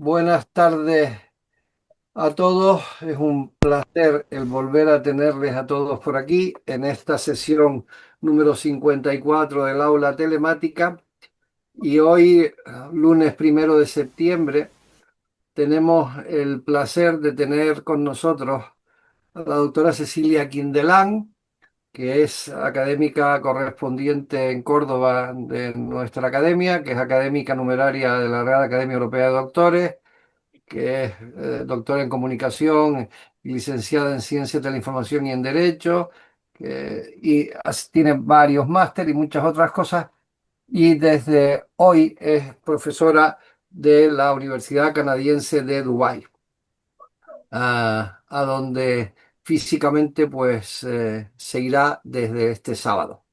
Buenas tardes a todos. Es un placer el volver a tenerles a todos por aquí en esta sesión número 54 del aula telemática. Y hoy, lunes 1 de septiembre, tenemos el placer de tener con nosotros a la doctora Cecilia Quindelán, que es académica correspondiente en Córdoba de nuestra academia, que es académica numeraria de la Real Academia Europea de Doctores, que es doctora en comunicación y licenciada en ciencias de la información y en derecho, tiene varios máster y muchas otras cosas, y desde hoy es profesora de la Universidad Canadiense de Dubái, a donde físicamente pues se irá desde este sábado.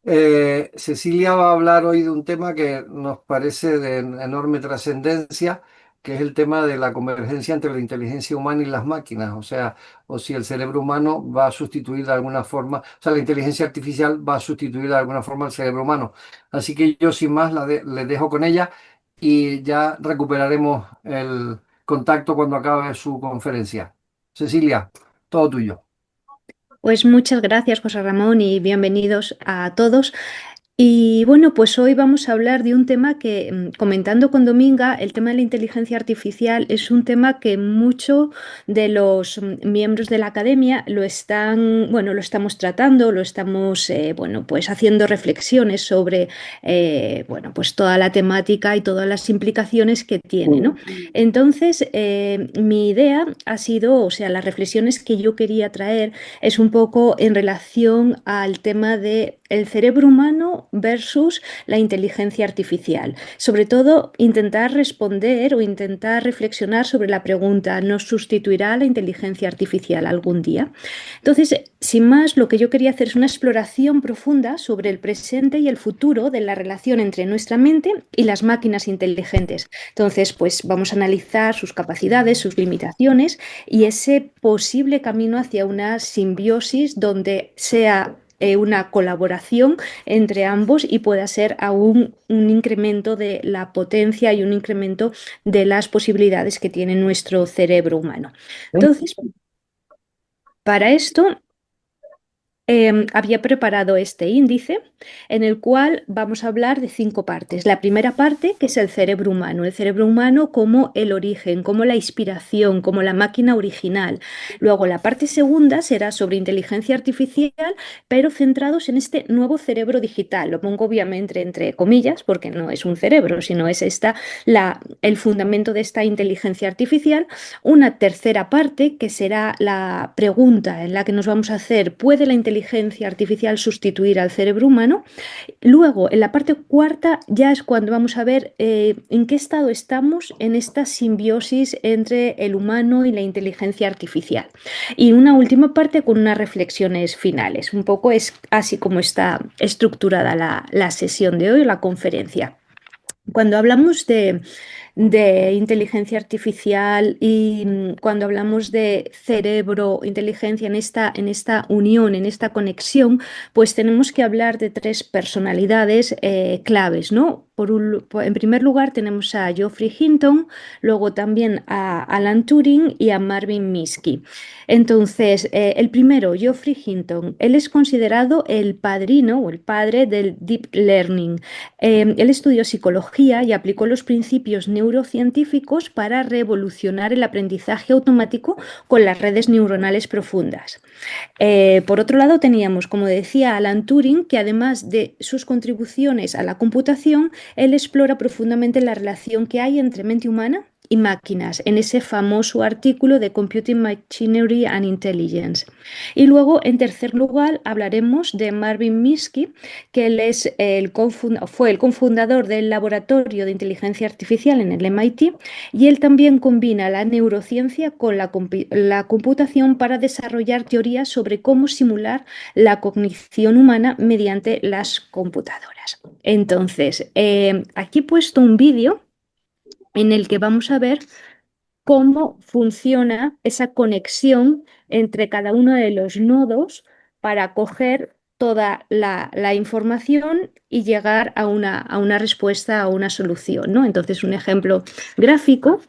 Cecilia va a hablar hoy de un tema que nos parece de enorme trascendencia, que es el tema de la convergencia entre la inteligencia humana y las máquinas, o sea, o si el cerebro humano va a sustituir de alguna forma, o sea, la inteligencia artificial va a sustituir de alguna forma al cerebro humano. Así que yo sin más le dejo con ella y ya recuperaremos el contacto cuando acabe su conferencia. Cecilia, todo tuyo. Pues muchas gracias, José Ramón, y bienvenidos a todos. Y bueno, pues hoy vamos a hablar de un tema que, comentando con Dominga, el tema de la inteligencia artificial es un tema que muchos de los miembros de la academia lo están, bueno, lo estamos tratando, lo estamos, bueno, pues haciendo reflexiones sobre, bueno, pues toda la temática y todas las implicaciones que tiene, ¿no? Entonces, mi idea ha sido, o sea, las reflexiones que yo quería traer es un poco en relación al tema de el cerebro humano versus la inteligencia artificial. Sobre todo, intentar responder o intentar reflexionar sobre la pregunta, ¿nos sustituirá la inteligencia artificial algún día? Entonces, sin más, lo que yo quería hacer es una exploración profunda sobre el presente y el futuro de la relación entre nuestra mente y las máquinas inteligentes. Entonces, pues vamos a analizar sus capacidades, sus limitaciones y ese posible camino hacia una simbiosis donde sea una colaboración entre ambos y pueda ser aún un incremento de la potencia y un incremento de las posibilidades que tiene nuestro cerebro humano. Entonces, para esto había preparado este índice en el cual vamos a hablar de 5 partes. La primera parte, que es el cerebro humano como el origen, como la inspiración, como la máquina original. Luego, la parte segunda será sobre inteligencia artificial, pero centrados en este nuevo cerebro digital. Lo pongo obviamente entre comillas, porque no es un cerebro, sino es el fundamento de esta inteligencia artificial. Una tercera parte, que será la pregunta en la que nos vamos a hacer, ¿puede la inteligencia artificial sustituir al cerebro humano? Luego, en la parte cuarta, ya es cuando vamos a ver en qué estado estamos en esta simbiosis entre el humano y la inteligencia artificial. Y una última parte con unas reflexiones finales. Un poco es así como está estructurada la sesión de hoy, la conferencia. Cuando hablamos de inteligencia artificial y cuando hablamos de cerebro, inteligencia en esta unión, en esta conexión, pues tenemos que hablar de 3 personalidades claves, ¿no? En primer lugar tenemos a Geoffrey Hinton, luego también a Alan Turing y a Marvin Minsky. Entonces, el primero, Geoffrey Hinton, él es considerado el padrino o el padre del Deep Learning. Él estudió psicología y aplicó los principios neurocientíficos para revolucionar el aprendizaje automático con las redes neuronales profundas. Por otro lado, teníamos, como decía, Alan Turing, que además de sus contribuciones a la computación, él explora profundamente la relación que hay entre mente humana y máquinas en ese famoso artículo de Computing Machinery and Intelligence. Y luego, en tercer lugar, hablaremos de Marvin Minsky, que él fue el cofundador del Laboratorio de Inteligencia Artificial en el MIT, y él también combina la neurociencia con la computación para desarrollar teorías sobre cómo simular la cognición humana mediante las computadoras. Entonces, aquí he puesto un vídeo en el que vamos a ver cómo funciona esa conexión entre cada uno de los nodos para coger toda la información y llegar a una respuesta, a una solución, ¿no? Entonces, un ejemplo gráfico,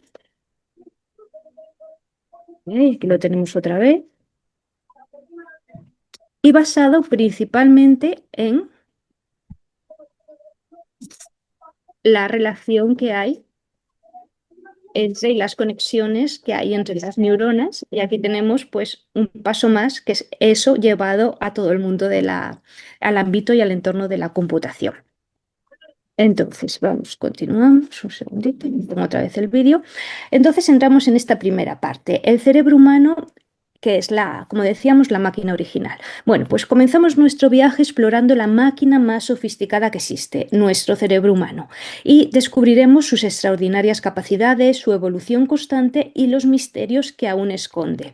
aquí lo tenemos otra vez, y basado principalmente en la relación que hay entre las conexiones que hay entre las neuronas. Y aquí tenemos pues un paso más, que es eso llevado a todo el mundo al ámbito y al entorno de la computación. Entonces, vamos, continuamos un segundito, pongo otra vez el vídeo. Entonces entramos en esta primera parte, el cerebro humano, que es como decíamos, la máquina original. Bueno, pues comenzamos nuestro viaje explorando la máquina más sofisticada que existe, nuestro cerebro humano, y descubriremos sus extraordinarias capacidades, su evolución constante y los misterios que aún esconde,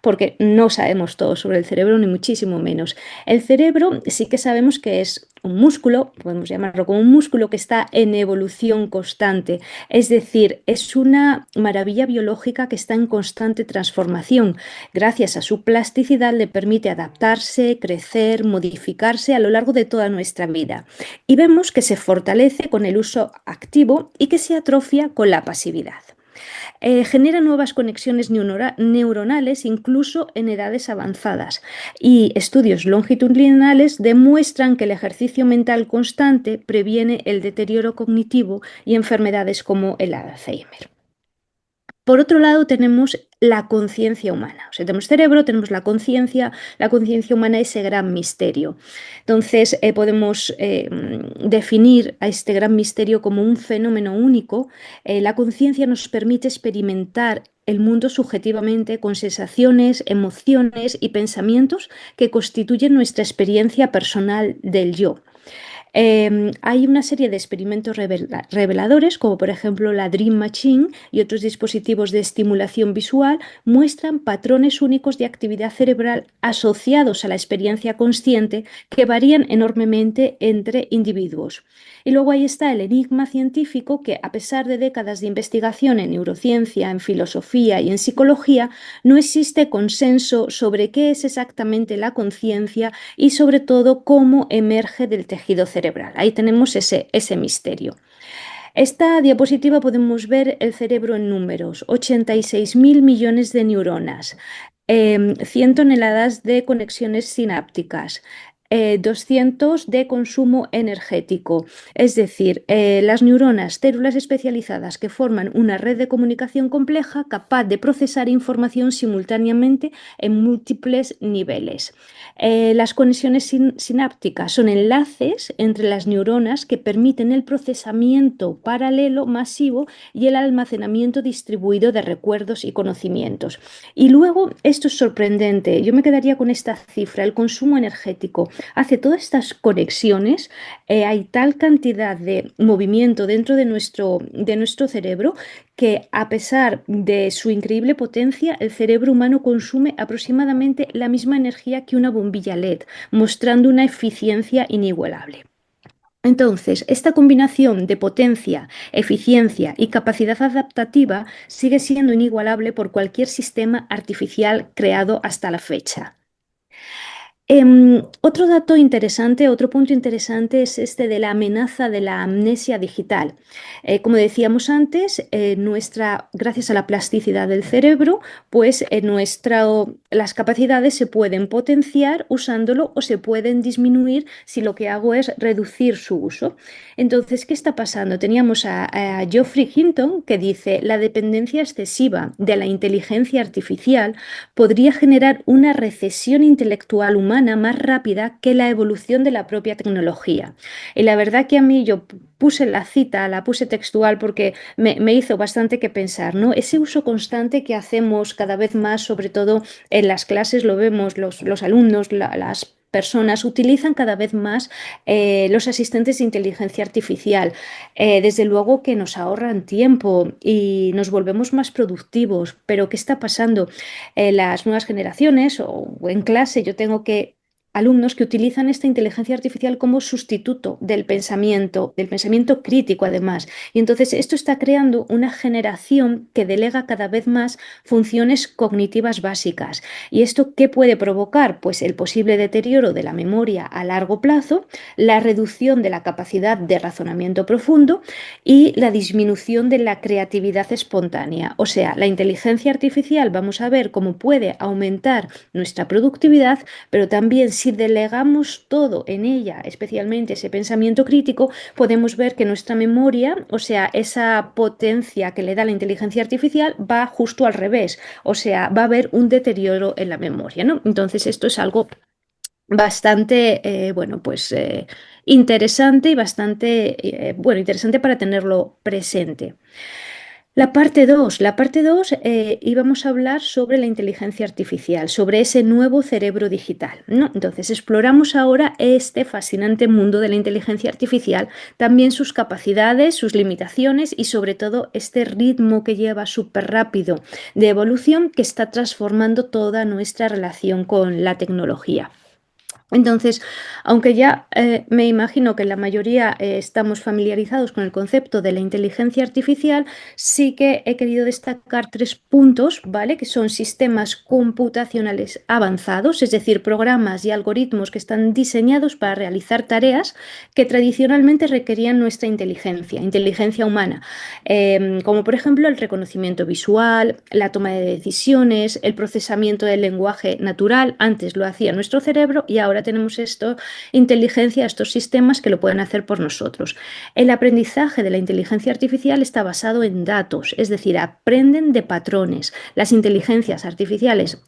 porque no sabemos todo sobre el cerebro, ni muchísimo menos. El cerebro sí que sabemos que es un músculo, podemos llamarlo como un músculo que está en evolución constante, es decir, es una maravilla biológica que está en constante transformación. Gracias a su plasticidad le permite adaptarse, crecer, modificarse a lo largo de toda nuestra vida. Y vemos que se fortalece con el uso activo y que se atrofia con la pasividad. Genera nuevas conexiones neuronales incluso en edades avanzadas, y estudios longitudinales demuestran que el ejercicio mental constante previene el deterioro cognitivo y enfermedades como el Alzheimer. Por otro lado, tenemos la conciencia humana. O sea, tenemos cerebro, tenemos la conciencia humana, ese gran misterio. Entonces, podemos definir a este gran misterio como un fenómeno único. La conciencia nos permite experimentar el mundo subjetivamente con sensaciones, emociones y pensamientos que constituyen nuestra experiencia personal del yo. Hay una serie de experimentos reveladores, como por ejemplo la Dream Machine y otros dispositivos de estimulación visual, muestran patrones únicos de actividad cerebral asociados a la experiencia consciente que varían enormemente entre individuos. Y luego ahí está el enigma científico que, a pesar de décadas de investigación en neurociencia, en filosofía y en psicología, no existe consenso sobre qué es exactamente la conciencia y sobre todo cómo emerge del tejido cerebral. Ahí tenemos ese misterio. Esta diapositiva podemos ver el cerebro en números: 86.000 millones de neuronas, 100 toneladas de conexiones sinápticas, 200 de consumo energético. Es decir, las neuronas, células especializadas que forman una red de comunicación compleja capaz de procesar información simultáneamente en múltiples niveles. Las conexiones sinápticas son enlaces entre las neuronas que permiten el procesamiento paralelo masivo y el almacenamiento distribuido de recuerdos y conocimientos. Y luego, esto es sorprendente, yo me quedaría con esta cifra: el consumo energético hace todas estas conexiones. Hay tal cantidad de movimiento dentro de nuestro cerebro que, a pesar de su increíble potencia, el cerebro humano consume aproximadamente la misma energía que una bombilla LED, mostrando una eficiencia inigualable. Entonces, esta combinación de potencia, eficiencia y capacidad adaptativa sigue siendo inigualable por cualquier sistema artificial creado hasta la fecha. Otro dato interesante, otro punto interesante es este de la amenaza de la amnesia digital. Como decíamos antes, gracias a la plasticidad del cerebro, pues las capacidades se pueden potenciar usándolo o se pueden disminuir si lo que hago es reducir su uso. Entonces, ¿qué está pasando? Teníamos a Geoffrey Hinton, que dice: la dependencia excesiva de la inteligencia artificial podría generar una recesión intelectual humana más rápida que la evolución de la propia tecnología. Y la verdad que a mí, yo puse la cita, la puse textual porque me hizo bastante que pensar, ¿no? Ese uso constante que hacemos cada vez más, sobre todo en las clases, lo vemos, los alumnos, las personas utilizan cada vez más los asistentes de inteligencia artificial. Desde luego que nos ahorran tiempo y nos volvemos más productivos, pero ¿qué está pasando? Las nuevas generaciones o en clase yo tengo que alumnos que utilizan esta inteligencia artificial como sustituto del pensamiento crítico además. Y entonces esto está creando una generación que delega cada vez más funciones cognitivas básicas. ¿Y esto qué puede provocar? Pues el posible deterioro de la memoria a largo plazo, la reducción de la capacidad de razonamiento profundo y la disminución de la creatividad espontánea. O sea, la inteligencia artificial vamos a ver cómo puede aumentar nuestra productividad, pero también si delegamos todo en ella, especialmente ese pensamiento crítico, podemos ver que nuestra memoria, o sea, esa potencia que le da la inteligencia artificial, va justo al revés, o sea, va a haber un deterioro en la memoria, ¿no? Entonces, esto es algo bastante, bueno, pues interesante y bastante, bueno, interesante para tenerlo presente. La parte 2 íbamos a hablar sobre la inteligencia artificial, sobre ese nuevo cerebro digital, ¿no? Entonces, exploramos ahora este fascinante mundo de la inteligencia artificial, también sus capacidades, sus limitaciones y sobre todo este ritmo que lleva súper rápido de evolución que está transformando toda nuestra relación con la tecnología. Entonces, aunque ya me imagino que la mayoría estamos familiarizados con el concepto de la inteligencia artificial, sí que he querido destacar 3 puntos, ¿vale? Que son sistemas computacionales avanzados, es decir, programas y algoritmos que están diseñados para realizar tareas que tradicionalmente requerían nuestra inteligencia humana, como por ejemplo el reconocimiento visual, la toma de decisiones, el procesamiento del lenguaje natural. Antes lo hacía nuestro cerebro y ahora tenemos inteligencia, estos sistemas que lo pueden hacer por nosotros. El aprendizaje de la inteligencia artificial está basado en datos, es decir, aprenden de patrones. Las inteligencias artificiales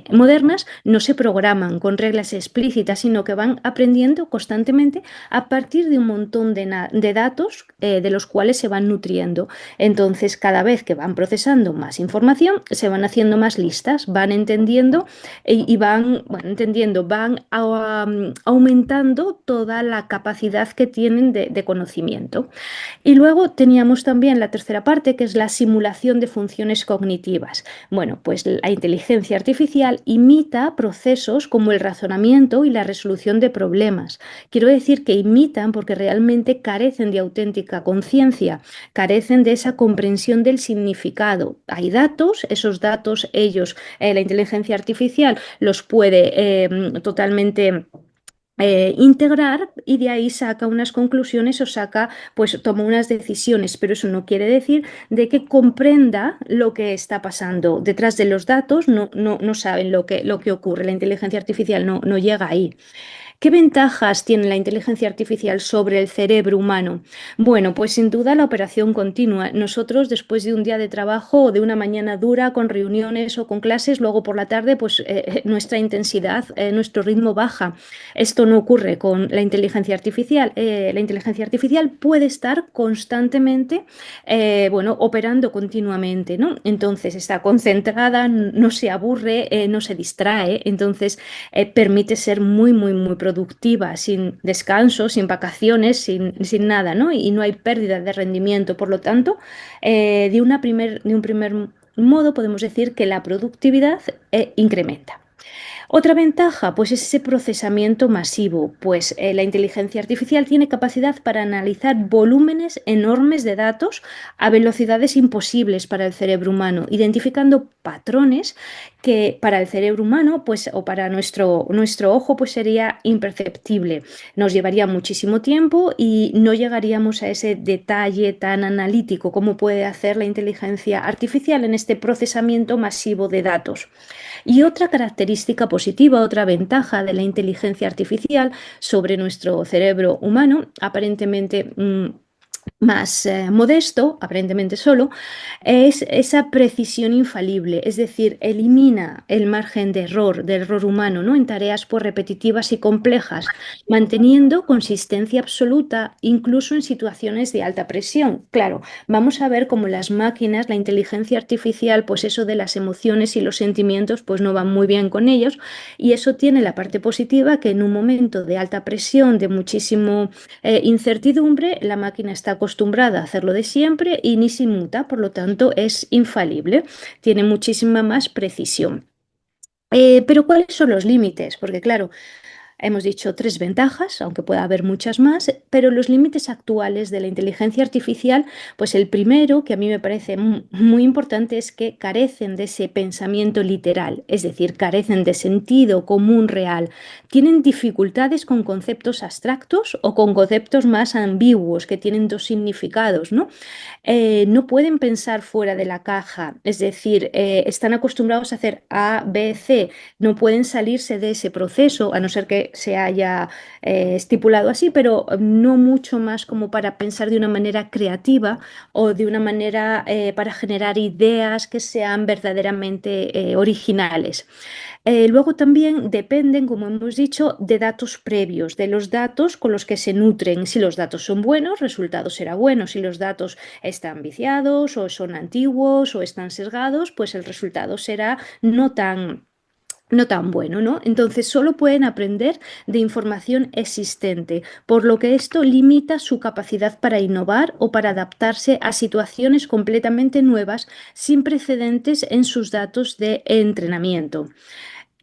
modernas no se programan con reglas explícitas, sino que van aprendiendo constantemente a partir de un montón de datos de los cuales se van nutriendo. Entonces, cada vez que van procesando más información, se van haciendo más listas, van entendiendo y van, bueno, entendiendo, aumentando toda la capacidad que tienen de conocimiento. Y luego teníamos también la tercera parte, que es la simulación de funciones cognitivas. Bueno, pues la inteligencia artificial imita procesos como el razonamiento y la resolución de problemas. Quiero decir que imitan porque realmente carecen de auténtica conciencia, carecen de esa comprensión del significado. Hay datos, esos datos la inteligencia artificial los puede totalmente integrar y de ahí saca unas conclusiones o pues toma unas decisiones, pero eso no quiere decir de que comprenda lo que está pasando. Detrás de los datos no saben lo que ocurre, la inteligencia artificial no llega ahí. ¿Qué ventajas tiene la inteligencia artificial sobre el cerebro humano? Bueno, pues sin duda la operación continua. Nosotros, después de un día de trabajo o de una mañana dura con reuniones o con clases, luego por la tarde, pues nuestra intensidad, nuestro ritmo baja. Esto no ocurre con la inteligencia artificial. La inteligencia artificial puede estar constantemente, bueno, operando continuamente, ¿no? Entonces está concentrada, no se aburre, no se distrae, entonces permite ser muy, muy, muy productiva, sin descanso, sin vacaciones, sin nada, ¿no? Y no hay pérdida de rendimiento. Por lo tanto, de un primer modo podemos decir que la productividad incrementa. Otra ventaja, pues es ese procesamiento masivo, pues la inteligencia artificial tiene capacidad para analizar volúmenes enormes de datos a velocidades imposibles para el cerebro humano, identificando patrones que para el cerebro humano, pues, o para nuestro ojo, pues sería imperceptible. Nos llevaría muchísimo tiempo y no llegaríamos a ese detalle tan analítico como puede hacer la inteligencia artificial en este procesamiento masivo de datos. Y otra característica positiva, otra ventaja de la inteligencia artificial sobre nuestro cerebro humano, aparentemente más modesto, aparentemente solo, es esa precisión infalible, es decir, elimina el margen de error humano, ¿no? En tareas pues, repetitivas y complejas, manteniendo consistencia absoluta incluso en situaciones de alta presión. Claro, vamos a ver cómo las máquinas, la inteligencia artificial, pues eso de las emociones y los sentimientos, pues no van muy bien con ellos y eso tiene la parte positiva que en un momento de alta presión, de muchísimo incertidumbre, la máquina está acostumbrada a hacerlo de siempre y ni se muta, por lo tanto es infalible, tiene muchísima más precisión. Pero ¿cuáles son los límites? Porque claro, Hemos dicho tres ventajas, aunque pueda haber muchas más, pero los límites actuales de la inteligencia artificial, pues el primero, que a mí me parece muy importante, es que carecen de ese pensamiento literal, es decir, carecen de sentido común real. Tienen dificultades con conceptos abstractos o con conceptos más ambiguos, que tienen dos significados, ¿no? No pueden pensar fuera de la caja, es decir, están acostumbrados a hacer A, B, C, no pueden salirse de ese proceso, a no ser que se haya estipulado así, pero no mucho más como para pensar de una manera creativa o de una manera para generar ideas que sean verdaderamente originales. Luego también dependen, como hemos dicho, de datos previos, de los datos con los que se nutren. Si los datos son buenos, el resultado será bueno. Si los datos están viciados o son antiguos o están sesgados, pues el resultado será no tan bueno, ¿no? Entonces solo pueden aprender de información existente, por lo que esto limita su capacidad para innovar o para adaptarse a situaciones completamente nuevas sin precedentes en sus datos de entrenamiento.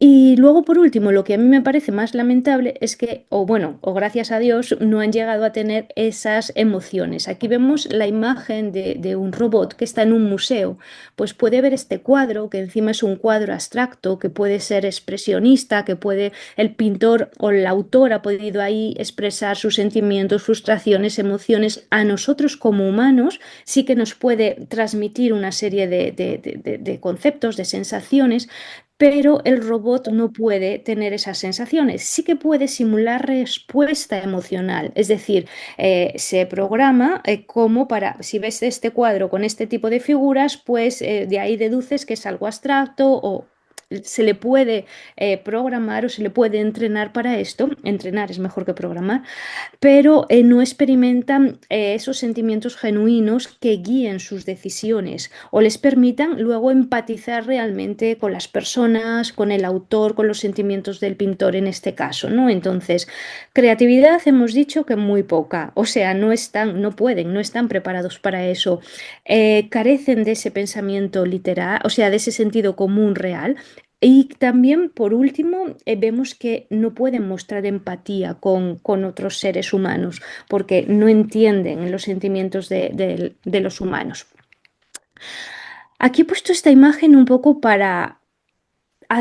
Y luego, por último, lo que a mí me parece más lamentable es que, o bueno, o gracias a Dios, no han llegado a tener esas emociones. Aquí vemos la imagen de un robot que está en un museo. Pues puede ver este cuadro, que encima es un cuadro abstracto, que puede ser expresionista, que puede, el pintor o el autor ha podido ahí expresar sus sentimientos, frustraciones, emociones. A nosotros como humanos sí que nos puede transmitir una serie de conceptos, de sensaciones, pero el robot no puede tener esas sensaciones. Sí que puede simular respuesta emocional, es decir, se programa como para, si ves este cuadro con este tipo de figuras, pues de ahí deduces que es algo abstracto o se le puede programar o se le puede entrenar para esto. Entrenar es mejor que programar, pero no experimentan esos sentimientos genuinos que guíen sus decisiones o les permitan luego empatizar realmente con las personas, con el autor, con los sentimientos del pintor en este caso, ¿no? Entonces, creatividad hemos dicho que muy poca, o sea, no están, no pueden, no están preparados para eso. Carecen de ese pensamiento literal, o sea, de ese sentido común real. Y también, por último, vemos que no pueden mostrar empatía con otros seres humanos porque no entienden los sentimientos de los humanos. Aquí he puesto esta imagen un poco para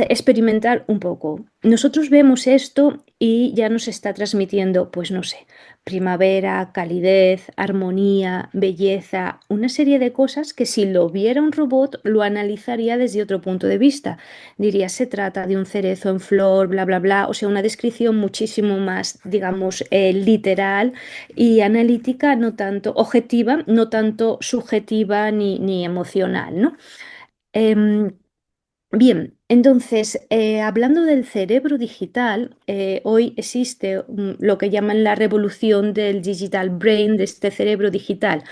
experimentar un poco. Nosotros vemos esto y ya nos está transmitiendo, pues no sé, primavera, calidez, armonía, belleza, una serie de cosas que si lo viera un robot lo analizaría desde otro punto de vista. Diría, se trata de un cerezo en flor, bla, bla, bla, o sea, una descripción muchísimo más, digamos, literal y analítica, no tanto objetiva, no tanto subjetiva ni emocional, ¿no? Em, Bien, entonces, hablando del cerebro digital, hoy existe lo que llaman la revolución del digital brain, de este cerebro digital,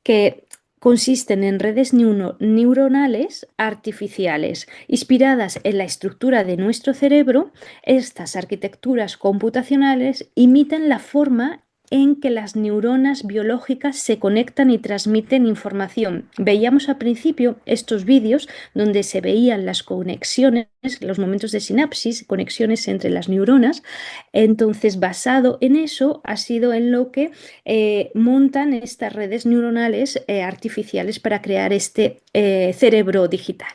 que consisten en redes neuronales artificiales inspiradas en la estructura de nuestro cerebro. Estas arquitecturas computacionales imitan la forma en que las neuronas biológicas se conectan y transmiten información. Veíamos al principio estos vídeos donde se veían las conexiones, los momentos de sinapsis, conexiones entre las neuronas. Entonces, basado en eso, ha sido en lo que montan estas redes neuronales artificiales para crear este cerebro digital.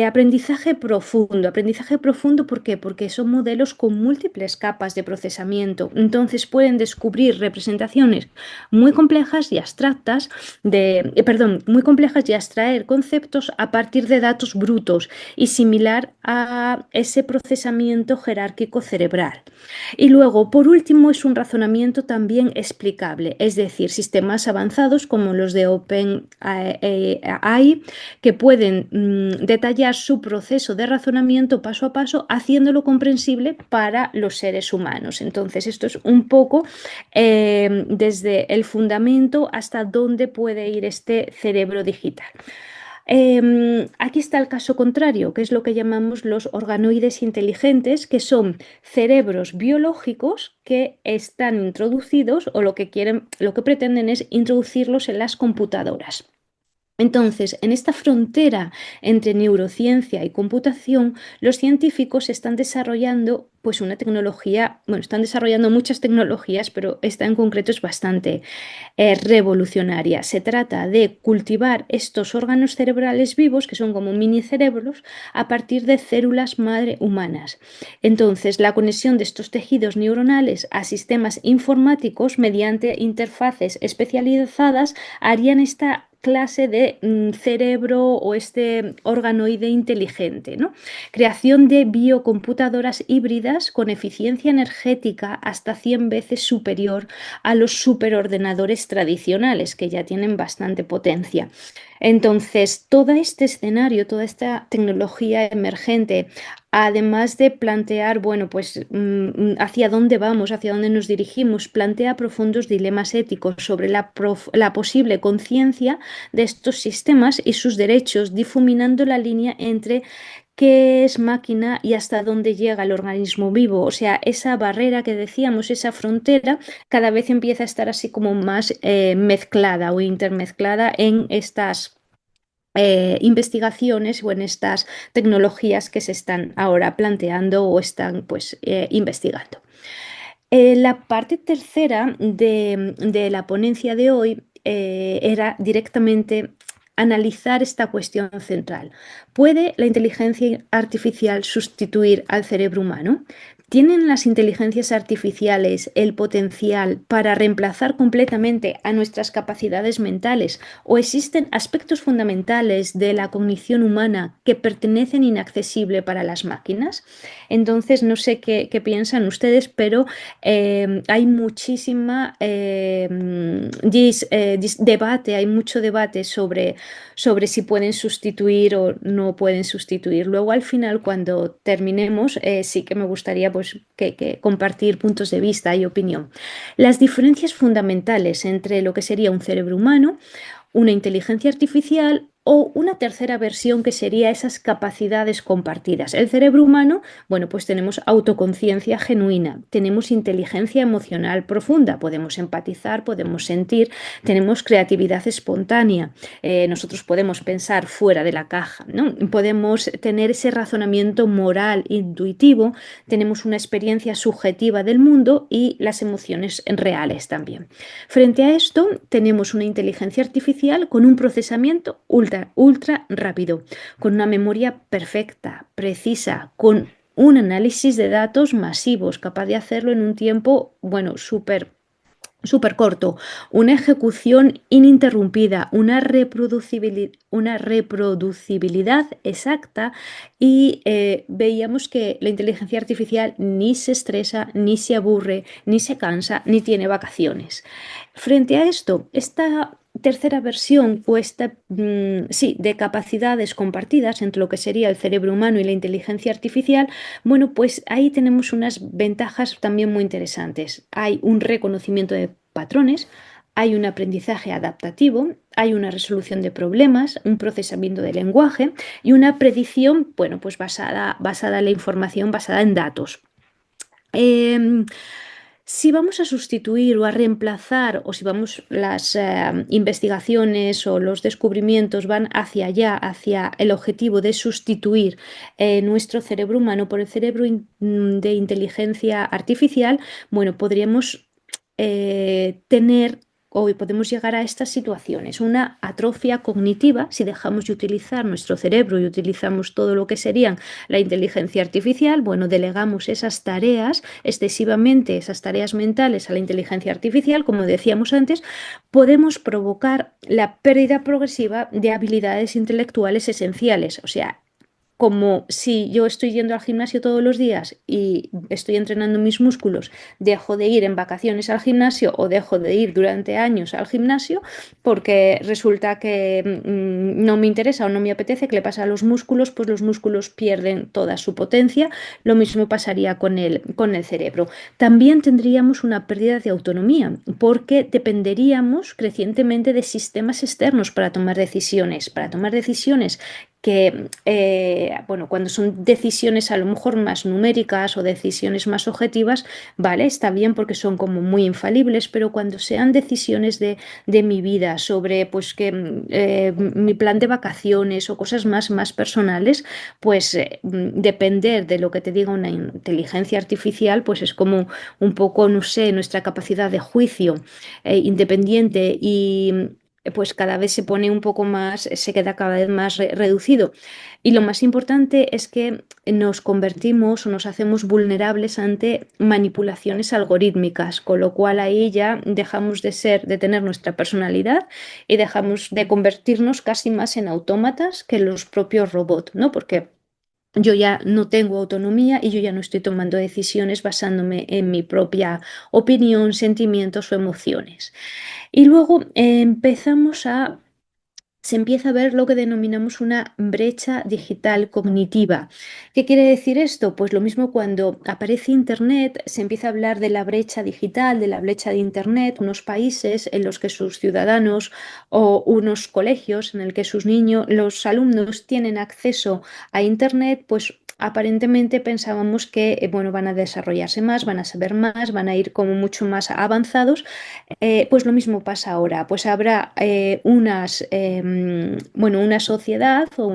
Aprendizaje profundo, ¿por qué? Porque son modelos con múltiples capas de procesamiento, entonces pueden descubrir representaciones muy complejas y abstractas perdón, muy complejas y abstraer conceptos a partir de datos brutos y similar a ese procesamiento jerárquico cerebral. Y luego, por último, es un razonamiento también explicable, es decir, sistemas avanzados como los de OpenAI que pueden detallar su proceso de razonamiento paso a paso, haciéndolo comprensible para los seres humanos. Entonces, esto es un poco desde el fundamento hasta dónde puede ir este cerebro digital. Aquí está el caso contrario, que es lo que llamamos los organoides inteligentes, que son cerebros biológicos que están introducidos o lo que quieren, lo que pretenden es introducirlos en las computadoras. Entonces, en esta frontera entre neurociencia y computación, los científicos están desarrollando pues una tecnología, bueno, están desarrollando muchas tecnologías, pero esta en concreto es bastante revolucionaria. Se trata de cultivar estos órganos cerebrales vivos, que son como mini cerebros, a partir de células madre humanas. Entonces, la conexión de estos tejidos neuronales a sistemas informáticos mediante interfaces especializadas harían esta clase de cerebro o este organoide inteligente, ¿no? Creación de biocomputadoras híbridas con eficiencia energética hasta 100 veces superior a los superordenadores tradicionales, que ya tienen bastante potencia. Entonces, todo este escenario, toda esta tecnología emergente, además de plantear, bueno, pues hacia dónde vamos, hacia dónde nos dirigimos, plantea profundos dilemas éticos sobre la posible conciencia de estos sistemas y sus derechos, difuminando la línea entre qué es máquina y hasta dónde llega el organismo vivo. O sea, esa barrera que decíamos, esa frontera, cada vez empieza a estar así como más mezclada o intermezclada en estas investigaciones o en estas tecnologías que se están ahora planteando o están pues investigando. La parte tercera de la ponencia de hoy era directamente analizar esta cuestión central. ¿Puede la inteligencia artificial sustituir al cerebro humano? ¿Tienen las inteligencias artificiales el potencial para reemplazar completamente a nuestras capacidades mentales o existen aspectos fundamentales de la cognición humana que pertenecen inaccesible para las máquinas? Entonces, no sé qué piensan ustedes, pero hay muchísima debate, hay mucho debate sobre si pueden sustituir o no pueden sustituir. Luego, al final, cuando terminemos, sí que me gustaría pues, que compartir puntos de vista y opinión. Las diferencias fundamentales entre lo que sería un cerebro humano, una inteligencia artificial o una tercera versión que sería esas capacidades compartidas. El cerebro humano, bueno, pues tenemos autoconciencia genuina, tenemos inteligencia emocional profunda, podemos empatizar, podemos sentir, tenemos creatividad espontánea, nosotros podemos pensar fuera de la caja, ¿no? Podemos tener ese razonamiento moral, intuitivo, tenemos una experiencia subjetiva del mundo y las emociones reales también. Frente a esto, tenemos una inteligencia artificial con un procesamiento ultra rápido, con una memoria perfecta, precisa, con un análisis de datos masivos, capaz de hacerlo en un tiempo, bueno, súper corto, una ejecución ininterrumpida, una reproducibilidad exacta y veíamos que la inteligencia artificial ni se estresa, ni se aburre, ni se cansa, ni tiene vacaciones. Frente a esto, esta tercera versión o sí, de capacidades compartidas entre lo que sería el cerebro humano y la inteligencia artificial, bueno, pues ahí tenemos unas ventajas también muy interesantes. Hay un reconocimiento de patrones, hay un aprendizaje adaptativo, hay una resolución de problemas, un procesamiento de lenguaje y una predicción, bueno, pues basada en la información, basada en datos. Si vamos a sustituir o a reemplazar, o si vamos las investigaciones o los descubrimientos van hacia allá, hacia el objetivo de sustituir nuestro cerebro humano por el cerebro de inteligencia artificial, bueno, podríamos tener o podemos llegar a estas situaciones, una atrofia cognitiva si dejamos de utilizar nuestro cerebro y utilizamos todo lo que serían la inteligencia artificial, bueno, delegamos esas tareas excesivamente, esas tareas mentales a la inteligencia artificial, como decíamos antes, podemos provocar la pérdida progresiva de habilidades intelectuales esenciales, o sea, como si yo estoy yendo al gimnasio todos los días y estoy entrenando mis músculos, dejo de ir en vacaciones al gimnasio o dejo de ir durante años al gimnasio porque resulta que no me interesa o no me apetece, ¿qué le pasa a los músculos? Pues los músculos pierden toda su potencia. Lo mismo pasaría con el cerebro. También tendríamos una pérdida de autonomía porque dependeríamos crecientemente de sistemas externos para tomar decisiones que, bueno, cuando son decisiones a lo mejor más numéricas o decisiones más objetivas, vale, está bien porque son como muy infalibles, pero cuando sean decisiones de mi vida sobre, pues, que mi plan de vacaciones o cosas más personales, pues depender de lo que te diga una inteligencia artificial, pues es como un poco, no sé, nuestra capacidad de juicio independiente y pues cada vez se pone un poco más, se queda cada vez más reducido. Y lo más importante es que nos convertimos o nos hacemos vulnerables ante manipulaciones algorítmicas, con lo cual ahí ya dejamos de tener nuestra personalidad y dejamos de convertirnos casi más en autómatas que los propios robots, ¿no? Porque yo ya no tengo autonomía y yo ya no estoy tomando decisiones basándome en mi propia opinión, sentimientos o emociones. Y luego se empieza a ver lo que denominamos una brecha digital cognitiva. ¿Qué quiere decir esto? Pues lo mismo cuando aparece Internet, se empieza a hablar de la brecha digital, de la brecha de Internet, unos países en los que sus ciudadanos o unos colegios en el que sus niños, los alumnos tienen acceso a Internet, pues aparentemente pensábamos que bueno, van a desarrollarse más, van a saber más, van a ir como mucho más avanzados, pues lo mismo pasa ahora, pues habrá bueno, una sociedad o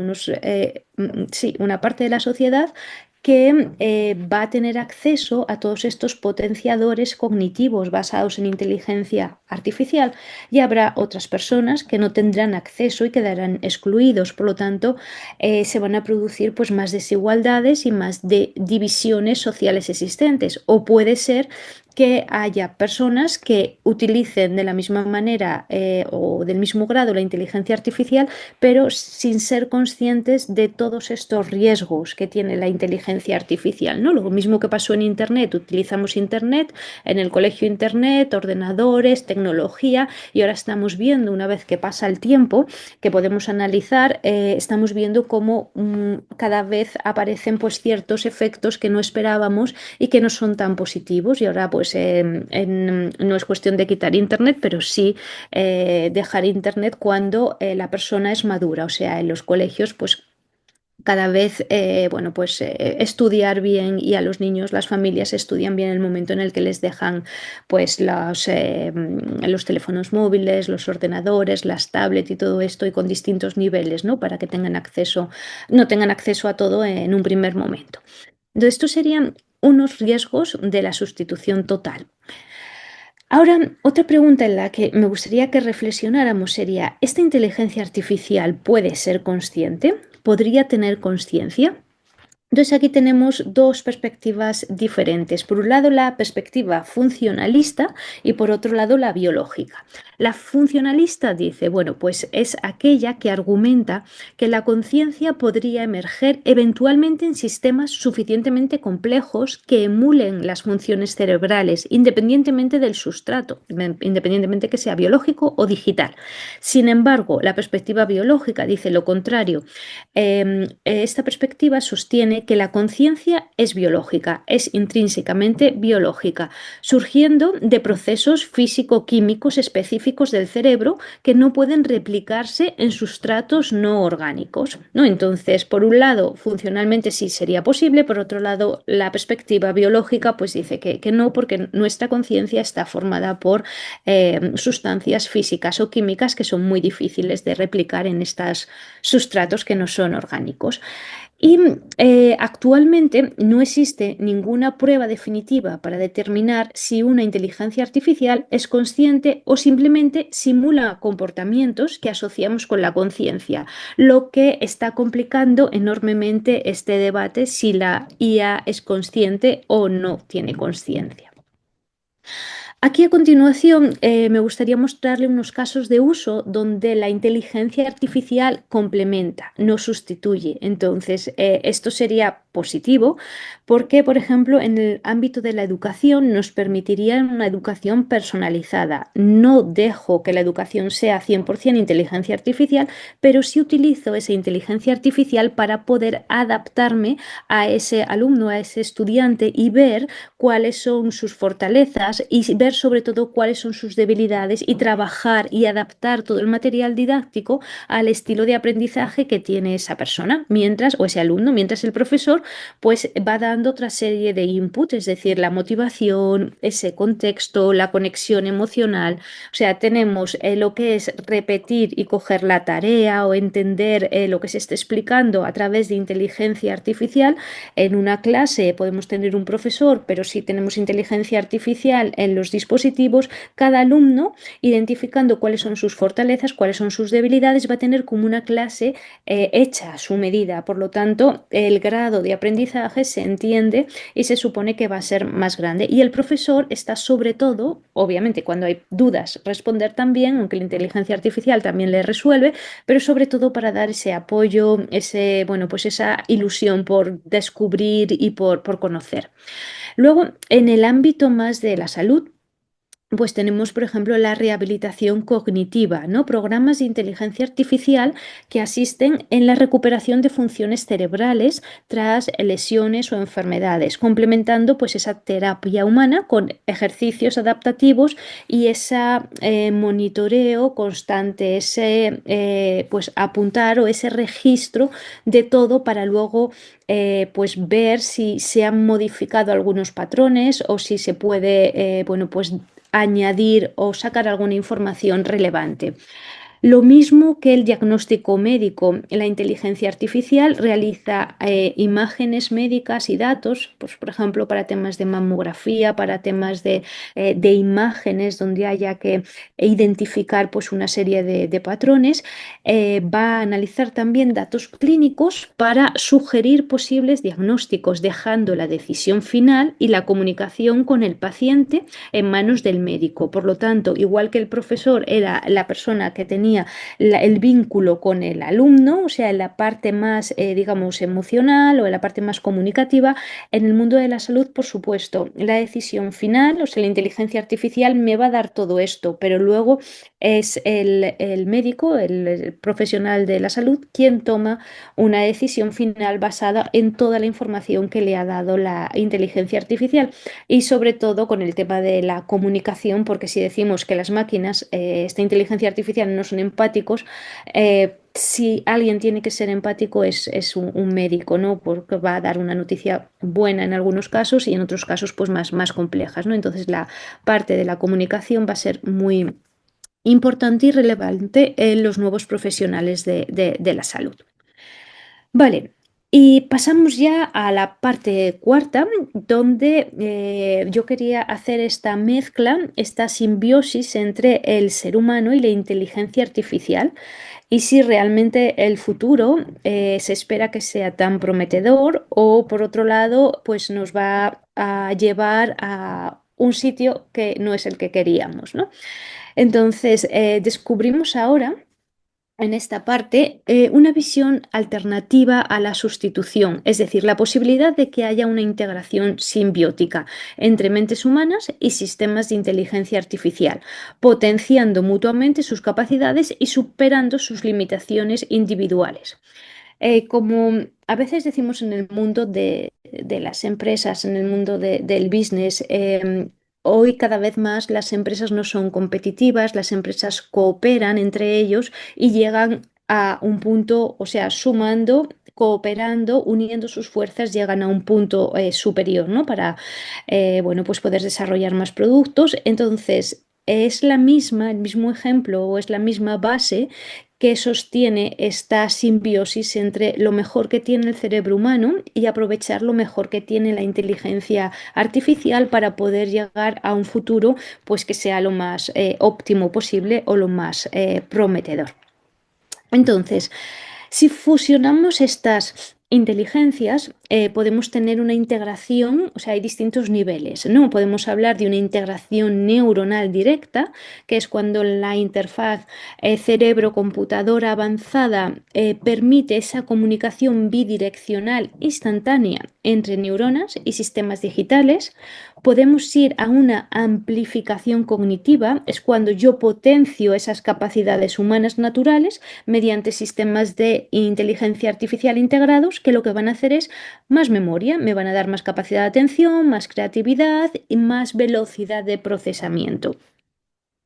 sí, una parte de la sociedad que va a tener acceso a todos estos potenciadores cognitivos basados en inteligencia artificial y habrá otras personas que no tendrán acceso y quedarán excluidos. Por lo tanto, se van a producir pues más desigualdades y más de divisiones sociales existentes. O puede ser que haya personas que utilicen de la misma manera o del mismo grado la inteligencia artificial, pero sin ser conscientes de todos estos riesgos que tiene la inteligencia artificial, ¿no? Lo mismo que pasó en Internet, utilizamos Internet, en el colegio Internet, ordenadores, tecnología, y ahora estamos viendo, una vez que pasa el tiempo, que podemos analizar, estamos viendo cómo cada vez aparecen pues ciertos efectos que no esperábamos y que no son tan positivos y ahora pues no es cuestión de quitar Internet, pero sí dejar Internet cuando la persona es madura, o sea, en los colegios pues cada vez, bueno, pues estudiar bien y a los niños, las familias estudian bien el momento en el que les dejan pues los teléfonos móviles, los ordenadores, las tablets y todo esto y con distintos niveles, ¿no? Para que tengan acceso, no tengan acceso a todo en un primer momento. Entonces, estos serían unos riesgos de la sustitución total. Ahora, otra pregunta en la que me gustaría que reflexionáramos sería, ¿esta inteligencia artificial puede ser consciente? ¿Podría tener conciencia? Entonces aquí tenemos dos perspectivas diferentes. Por un lado la perspectiva funcionalista y por otro lado la biológica. La funcionalista dice, bueno, pues es aquella que argumenta que la conciencia podría emerger eventualmente en sistemas suficientemente complejos que emulen las funciones cerebrales, independientemente del sustrato, independientemente que sea biológico o digital. Sin embargo, la perspectiva biológica dice lo contrario. Esta perspectiva sostiene que la conciencia es biológica, es intrínsecamente biológica, surgiendo de procesos físico-químicos específicos del cerebro que no pueden replicarse en sustratos no orgánicos, ¿no? Entonces, por un lado, funcionalmente sí sería posible, por otro lado, la perspectiva biológica pues dice que no, porque nuestra conciencia está formada por sustancias físicas o químicas que son muy difíciles de replicar en estos sustratos que no son orgánicos. Y actualmente no existe ninguna prueba definitiva para determinar si una inteligencia artificial es consciente o simplemente simula comportamientos que asociamos con la conciencia, lo que está complicando enormemente este debate si la IA es consciente o no tiene conciencia. Aquí a continuación me gustaría mostrarle unos casos de uso donde la inteligencia artificial complementa, no sustituye. Entonces, esto sería positivo, porque, por ejemplo, en el ámbito de la educación nos permitiría una educación personalizada. No dejo que la educación sea 100% inteligencia artificial, pero sí utilizo esa inteligencia artificial para poder adaptarme a ese alumno, a ese estudiante y ver cuáles son sus fortalezas y ver sobre todo cuáles son sus debilidades y trabajar y adaptar todo el material didáctico al estilo de aprendizaje que tiene esa persona, mientras, o ese alumno, mientras el profesor pues va dando otra serie de inputs, es decir, la motivación, ese contexto, la conexión emocional. O sea, tenemos lo que es repetir y coger la tarea o entender lo que se está explicando a través de inteligencia artificial. En una clase podemos tener un profesor, pero si tenemos inteligencia artificial en los dispositivos, cada alumno, identificando cuáles son sus fortalezas, cuáles son sus debilidades, va a tener como una clase hecha a su medida. Por lo tanto, el grado de aprendizaje se entiende y se supone que va a ser más grande. Y el profesor está sobre todo, obviamente cuando hay dudas, responder también, aunque la inteligencia artificial también le resuelve, pero sobre todo para dar ese apoyo, ese, bueno, pues esa ilusión por descubrir y por conocer. Luego, en el ámbito más de la salud, pues tenemos, por ejemplo, la rehabilitación cognitiva, ¿no? Programas de inteligencia artificial que asisten en la recuperación de funciones cerebrales tras lesiones o enfermedades, complementando pues esa terapia humana con ejercicios adaptativos y ese monitoreo constante, ese pues apuntar o ese registro de todo para luego pues ver si se han modificado algunos patrones o si se puede, bueno, pues añadir o sacar alguna información relevante. Lo mismo que el diagnóstico médico, la inteligencia artificial realiza imágenes médicas y datos, pues, por ejemplo, para temas de mamografía, para temas de imágenes donde haya que identificar pues, una serie de patrones. Va a analizar también datos clínicos para sugerir posibles diagnósticos, dejando la decisión final y la comunicación con el paciente en manos del médico. Por lo tanto, igual que el profesor era la persona que tenía el vínculo con el alumno, o sea, en la parte más, digamos, emocional o en la parte más comunicativa, en el mundo de la salud, por supuesto, la decisión final, o sea, la inteligencia artificial me va a dar todo esto, pero luego es el médico, el profesional de la salud, quien toma una decisión final basada en toda la información que le ha dado la inteligencia artificial y sobre todo con el tema de la comunicación, porque si decimos que las máquinas, esta inteligencia artificial no son empáticos, si alguien tiene que ser empático es un médico, ¿no? Porque va a dar una noticia buena en algunos casos y en otros casos pues más complejas, ¿no? Entonces la parte de la comunicación va a ser muy importante y relevante en los nuevos profesionales de la salud. Vale, y pasamos ya a la parte cuarta, donde yo quería hacer esta mezcla, esta simbiosis entre el ser humano y la inteligencia artificial, y si realmente el futuro se espera que sea tan prometedor o, por otro lado, pues nos va a llevar a un sitio que no es el que queríamos, ¿no? Entonces, descubrimos ahora en esta parte una visión alternativa a la sustitución, es decir, la posibilidad de que haya una integración simbiótica entre mentes humanas y sistemas de inteligencia artificial, potenciando mutuamente sus capacidades y superando sus limitaciones individuales. Como a veces decimos en el mundo de las empresas, en el mundo del business, hoy cada vez más las empresas no son competitivas, las empresas cooperan entre ellos y llegan a un punto, o sea, sumando, cooperando, uniendo sus fuerzas, llegan a un punto superior, ¿no? Para, bueno, pues poder desarrollar más productos. Entonces, es la misma, el mismo ejemplo o es la misma base que sostiene esta simbiosis entre lo mejor que tiene el cerebro humano y aprovechar lo mejor que tiene la inteligencia artificial para poder llegar a un futuro pues que sea lo más óptimo posible o lo más prometedor. Entonces, si fusionamos estas inteligencias, podemos tener una integración, o sea, hay distintos niveles, ¿no? Podemos hablar de una integración neuronal directa, que es cuando la interfaz cerebro-computadora avanzada permite esa comunicación bidireccional instantánea entre neuronas y sistemas digitales. Podemos ir a una amplificación cognitiva, es cuando yo potencio esas capacidades humanas naturales mediante sistemas de inteligencia artificial integrados que lo que van a hacer es más memoria, me van a dar más capacidad de atención, más creatividad y más velocidad de procesamiento.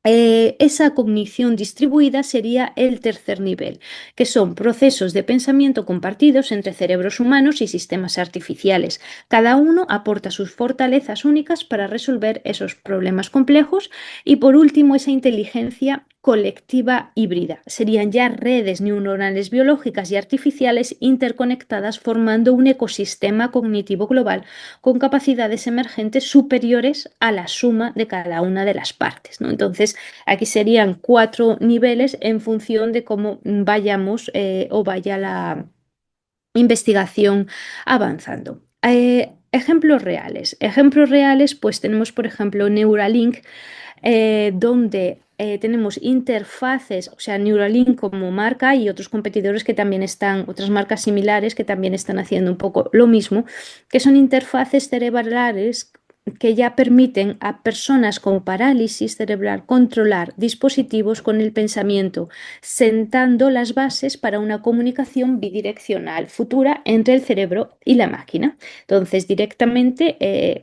Esa cognición distribuida sería el tercer nivel, que son procesos de pensamiento compartidos entre cerebros humanos y sistemas artificiales. Cada uno aporta sus fortalezas únicas para resolver esos problemas complejos. Y por último, esa inteligencia colectiva híbrida. Serían ya redes neuronales biológicas y artificiales interconectadas formando un ecosistema cognitivo global con capacidades emergentes superiores a la suma de cada una de las partes, ¿no? Entonces, aquí serían 4 niveles en función de cómo vayamos o vaya la investigación avanzando. Ejemplos reales, pues tenemos, por ejemplo, Neuralink, donde tenemos interfaces, o sea, Neuralink como marca y otros competidores que también están, otras marcas similares que también están haciendo un poco lo mismo, que son interfaces cerebrales que ya permiten a personas con parálisis cerebral controlar dispositivos con el pensamiento, sentando las bases para una comunicación bidireccional futura entre el cerebro y la máquina. Entonces, directamente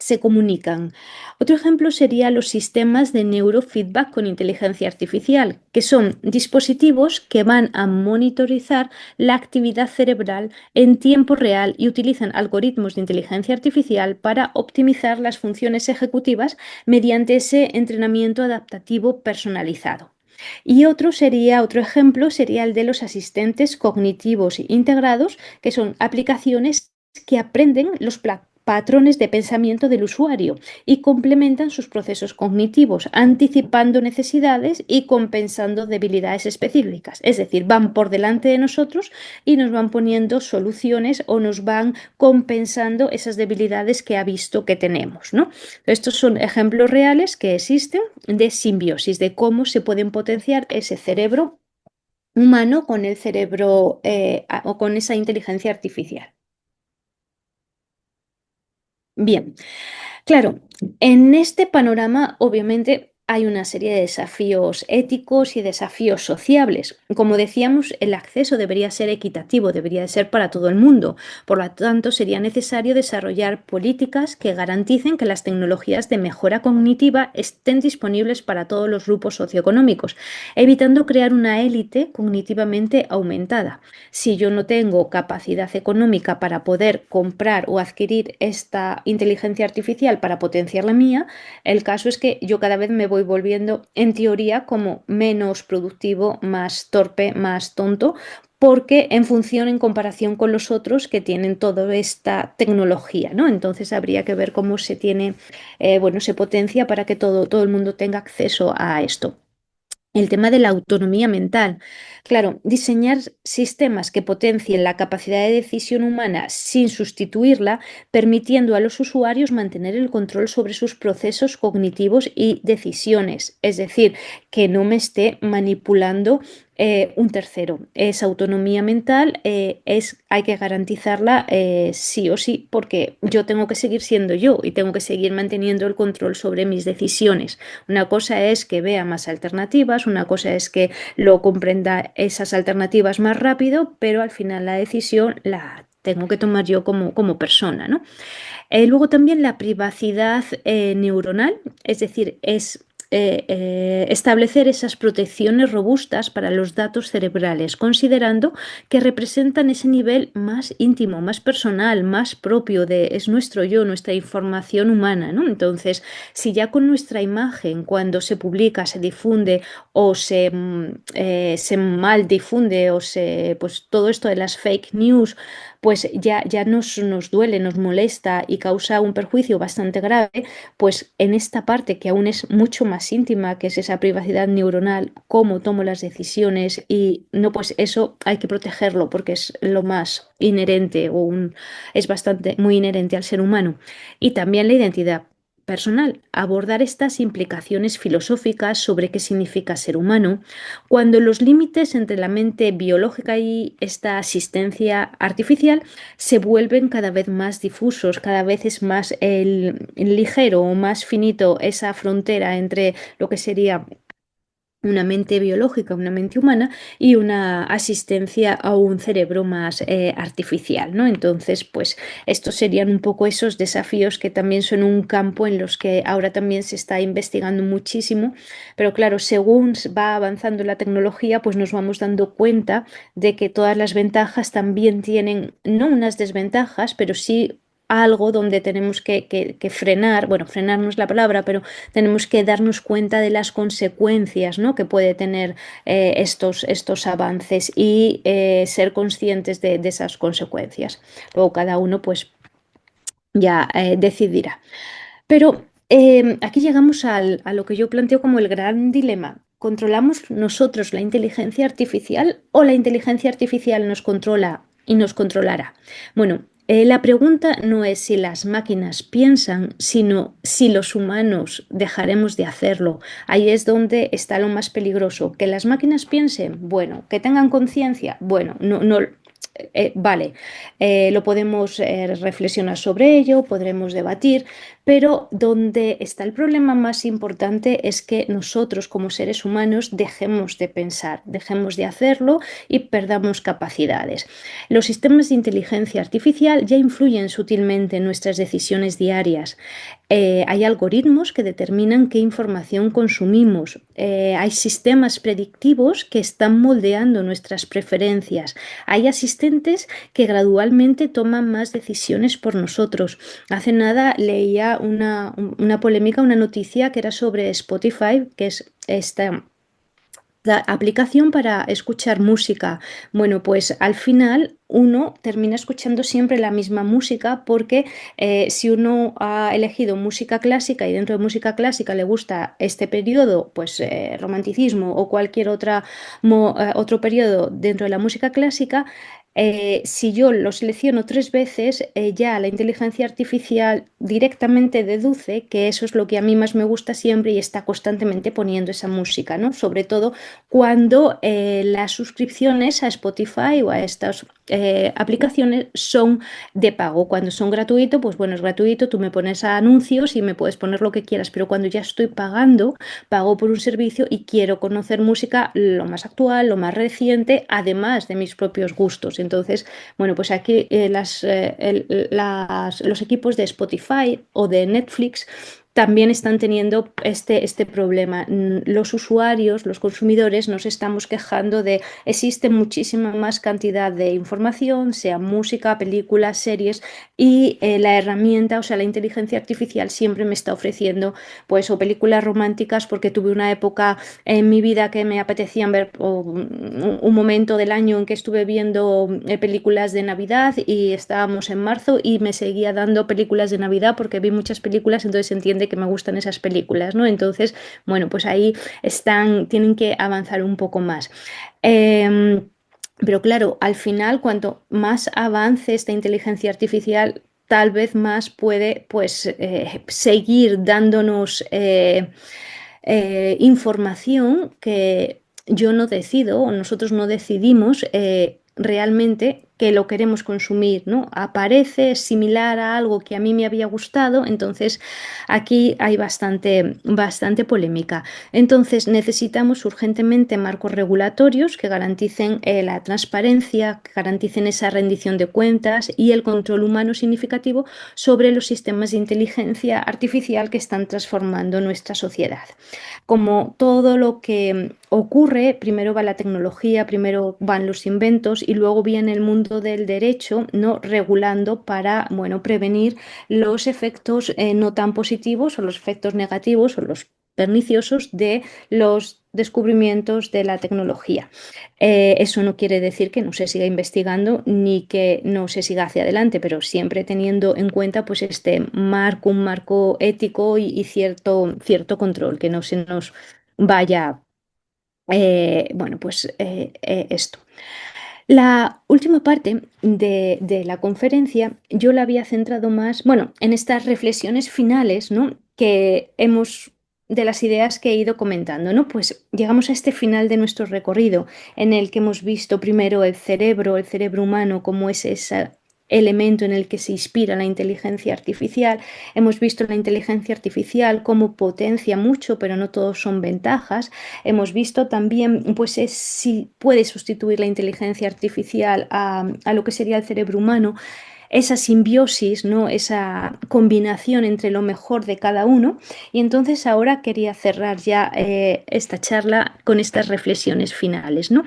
se comunican. Otro ejemplo sería los sistemas de neurofeedback con inteligencia artificial, que son dispositivos que van a monitorizar la actividad cerebral en tiempo real y utilizan algoritmos de inteligencia artificial para optimizar las funciones ejecutivas mediante ese entrenamiento adaptativo personalizado. Y otro ejemplo sería el de los asistentes cognitivos integrados, que son aplicaciones que aprenden los patrones de pensamiento del usuario y complementan sus procesos cognitivos, anticipando necesidades y compensando debilidades específicas. Es decir, van por delante de nosotros y nos van poniendo soluciones o nos van compensando esas debilidades que ha visto que tenemos, ¿no? Estos son ejemplos reales que existen de simbiosis, de cómo se pueden potenciar ese cerebro humano con el cerebro o con esa inteligencia artificial. Bien, claro, en este panorama obviamente hay una serie de desafíos éticos y desafíos sociables. Como decíamos, el acceso debería ser equitativo, debería de ser para todo el mundo. Por lo tanto, sería necesario desarrollar políticas que garanticen que las tecnologías de mejora cognitiva estén disponibles para todos los grupos socioeconómicos, evitando crear una élite cognitivamente aumentada. Si yo no tengo capacidad económica para poder comprar o adquirir esta inteligencia artificial para potenciar la mía, el caso es que yo cada vez me voy volviendo, en teoría, como menos productivo, más torpe, más tonto, porque en función, en comparación con los otros que tienen toda esta tecnología, ¿no? Entonces habría que ver cómo se tiene, bueno, se potencia para que todo el mundo tenga acceso a esto. El tema de la autonomía mental. Claro, diseñar sistemas que potencien la capacidad de decisión humana sin sustituirla, permitiendo a los usuarios mantener el control sobre sus procesos cognitivos y decisiones. Es decir, que no me esté manipulando un tercero. Esa autonomía mental hay que garantizarla sí o sí, porque yo tengo que seguir siendo yo y tengo que seguir manteniendo el control sobre mis decisiones. Una cosa es que vea más alternativas, una cosa es que lo comprenda esas alternativas más rápido, pero al final la decisión la tengo que tomar yo como persona, ¿no? Luego también la privacidad neuronal, es decir, es establecer esas protecciones robustas para los datos cerebrales, considerando que representan ese nivel más íntimo, más personal, más propio de es nuestro yo, nuestra información humana, ¿no? Entonces, si ya con nuestra imagen, cuando se publica, se difunde o se mal difunde o pues todo esto de las fake news pues ya nos duele, nos molesta y causa un perjuicio bastante grave, pues en esta parte que aún es mucho más íntima, que es esa privacidad neuronal, cómo tomo las decisiones y no, pues eso hay que protegerlo porque es lo más inherente es bastante muy inherente al ser humano. Y también la identidad personal, abordar estas implicaciones filosóficas sobre qué significa ser humano, cuando los límites entre la mente biológica y esta asistencia artificial se vuelven cada vez más difusos, cada vez es más el ligero o más finito esa frontera entre lo que sería una mente biológica, una mente humana y una asistencia a un cerebro más artificial, ¿no? Entonces, pues estos serían un poco esos desafíos que también son un campo en los que ahora también se está investigando muchísimo, pero claro, según va avanzando la tecnología, pues nos vamos dando cuenta de que todas las ventajas también tienen, no unas desventajas, pero sí algo donde tenemos que frenar, bueno, frenar no es la palabra, pero tenemos que darnos cuenta de las consecuencias, ¿no?, que puede tener estos avances y ser conscientes de esas consecuencias. Luego cada uno pues ya decidirá. Pero aquí llegamos a lo que yo planteo como el gran dilema. ¿Controlamos nosotros la inteligencia artificial o la inteligencia artificial nos controla y nos controlará? Bueno, la pregunta no es si las máquinas piensan, sino si los humanos dejaremos de hacerlo. Ahí es donde está lo más peligroso. Que las máquinas piensen, bueno, que tengan conciencia, bueno, no, vale, lo podemos reflexionar sobre ello, podremos debatir, pero donde está el problema más importante es que nosotros como seres humanos dejemos de pensar, dejemos de hacerlo y perdamos capacidades. Los sistemas de inteligencia artificial ya influyen sutilmente en nuestras decisiones diarias. Hay algoritmos que determinan qué información consumimos. Hay sistemas predictivos que están moldeando nuestras preferencias. Hay asistentes que gradualmente toman más decisiones por nosotros. Hace nada leía una polémica, una noticia que era sobre Spotify, que es esta la aplicación para escuchar música. Bueno, pues al final uno termina escuchando siempre la misma música porque si uno ha elegido música clásica y dentro de música clásica le gusta este periodo, pues romanticismo o cualquier otro periodo dentro de la música clásica, si yo lo selecciono 3 veces, ya la inteligencia artificial directamente deduce que eso es lo que a mí más me gusta siempre y está constantemente poniendo esa música, ¿no? Sobre todo cuando las suscripciones a Spotify o a estas aplicaciones son de pago. Cuando son gratuitos, pues bueno, es gratuito, tú me pones anuncios y me puedes poner lo que quieras, pero cuando ya estoy pagando, pago por un servicio y quiero conocer música lo más actual, lo más reciente, además de mis propios gustos. Entonces, bueno, pues aquí los equipos de Spotify o de Netflix también están teniendo este problema. Los usuarios, los consumidores, nos estamos quejando de existe muchísima más cantidad de información, sea música, películas, series, y la herramienta, o sea, la inteligencia artificial siempre me está ofreciendo, pues, o películas románticas, porque tuve una época en mi vida que me apetecían ver, o un momento del año en que estuve viendo películas de Navidad y estábamos en marzo y me seguía dando películas de Navidad porque vi muchas películas, entonces se entiende que me gustan esas películas, ¿no? Entonces, bueno, pues ahí tienen que avanzar un poco más. Pero claro, al final, cuanto más avance esta inteligencia artificial, tal vez más puede, pues, seguir dándonos información que yo no decido o nosotros no decidimos realmente que lo queremos consumir, ¿no? Aparece similar a algo que a mí me había gustado, entonces aquí hay bastante polémica. Entonces necesitamos urgentemente marcos regulatorios que garanticen la transparencia, que garanticen esa rendición de cuentas y el control humano significativo sobre los sistemas de inteligencia artificial que están transformando nuestra sociedad. Como todo lo que ocurre, primero va la tecnología, primero van los inventos y luego viene el mundo del derecho, ¿no?, regulando para, bueno, prevenir los efectos no tan positivos o los efectos negativos o los perniciosos de los descubrimientos de la tecnología. Eso no quiere decir que no se siga investigando ni que no se siga hacia adelante, pero siempre teniendo en cuenta pues este marco, un marco ético y cierto control, que no se nos vaya, bueno, pues esto. La última parte de la conferencia yo la había centrado más, bueno, en estas reflexiones finales, ¿no? De las ideas que he ido comentando, ¿no? Pues llegamos a este final de nuestro recorrido en el que hemos visto primero el cerebro humano, como es ese elemento en el que se inspira la inteligencia artificial. Hemos visto la inteligencia artificial como potencia mucho, pero no todos son ventajas. Hemos visto también, pues, si puede sustituir la inteligencia artificial a lo que sería el cerebro humano, esa simbiosis, ¿no? Esa combinación entre lo mejor de cada uno. Y entonces ahora quería cerrar ya esta charla con estas reflexiones finales, ¿no?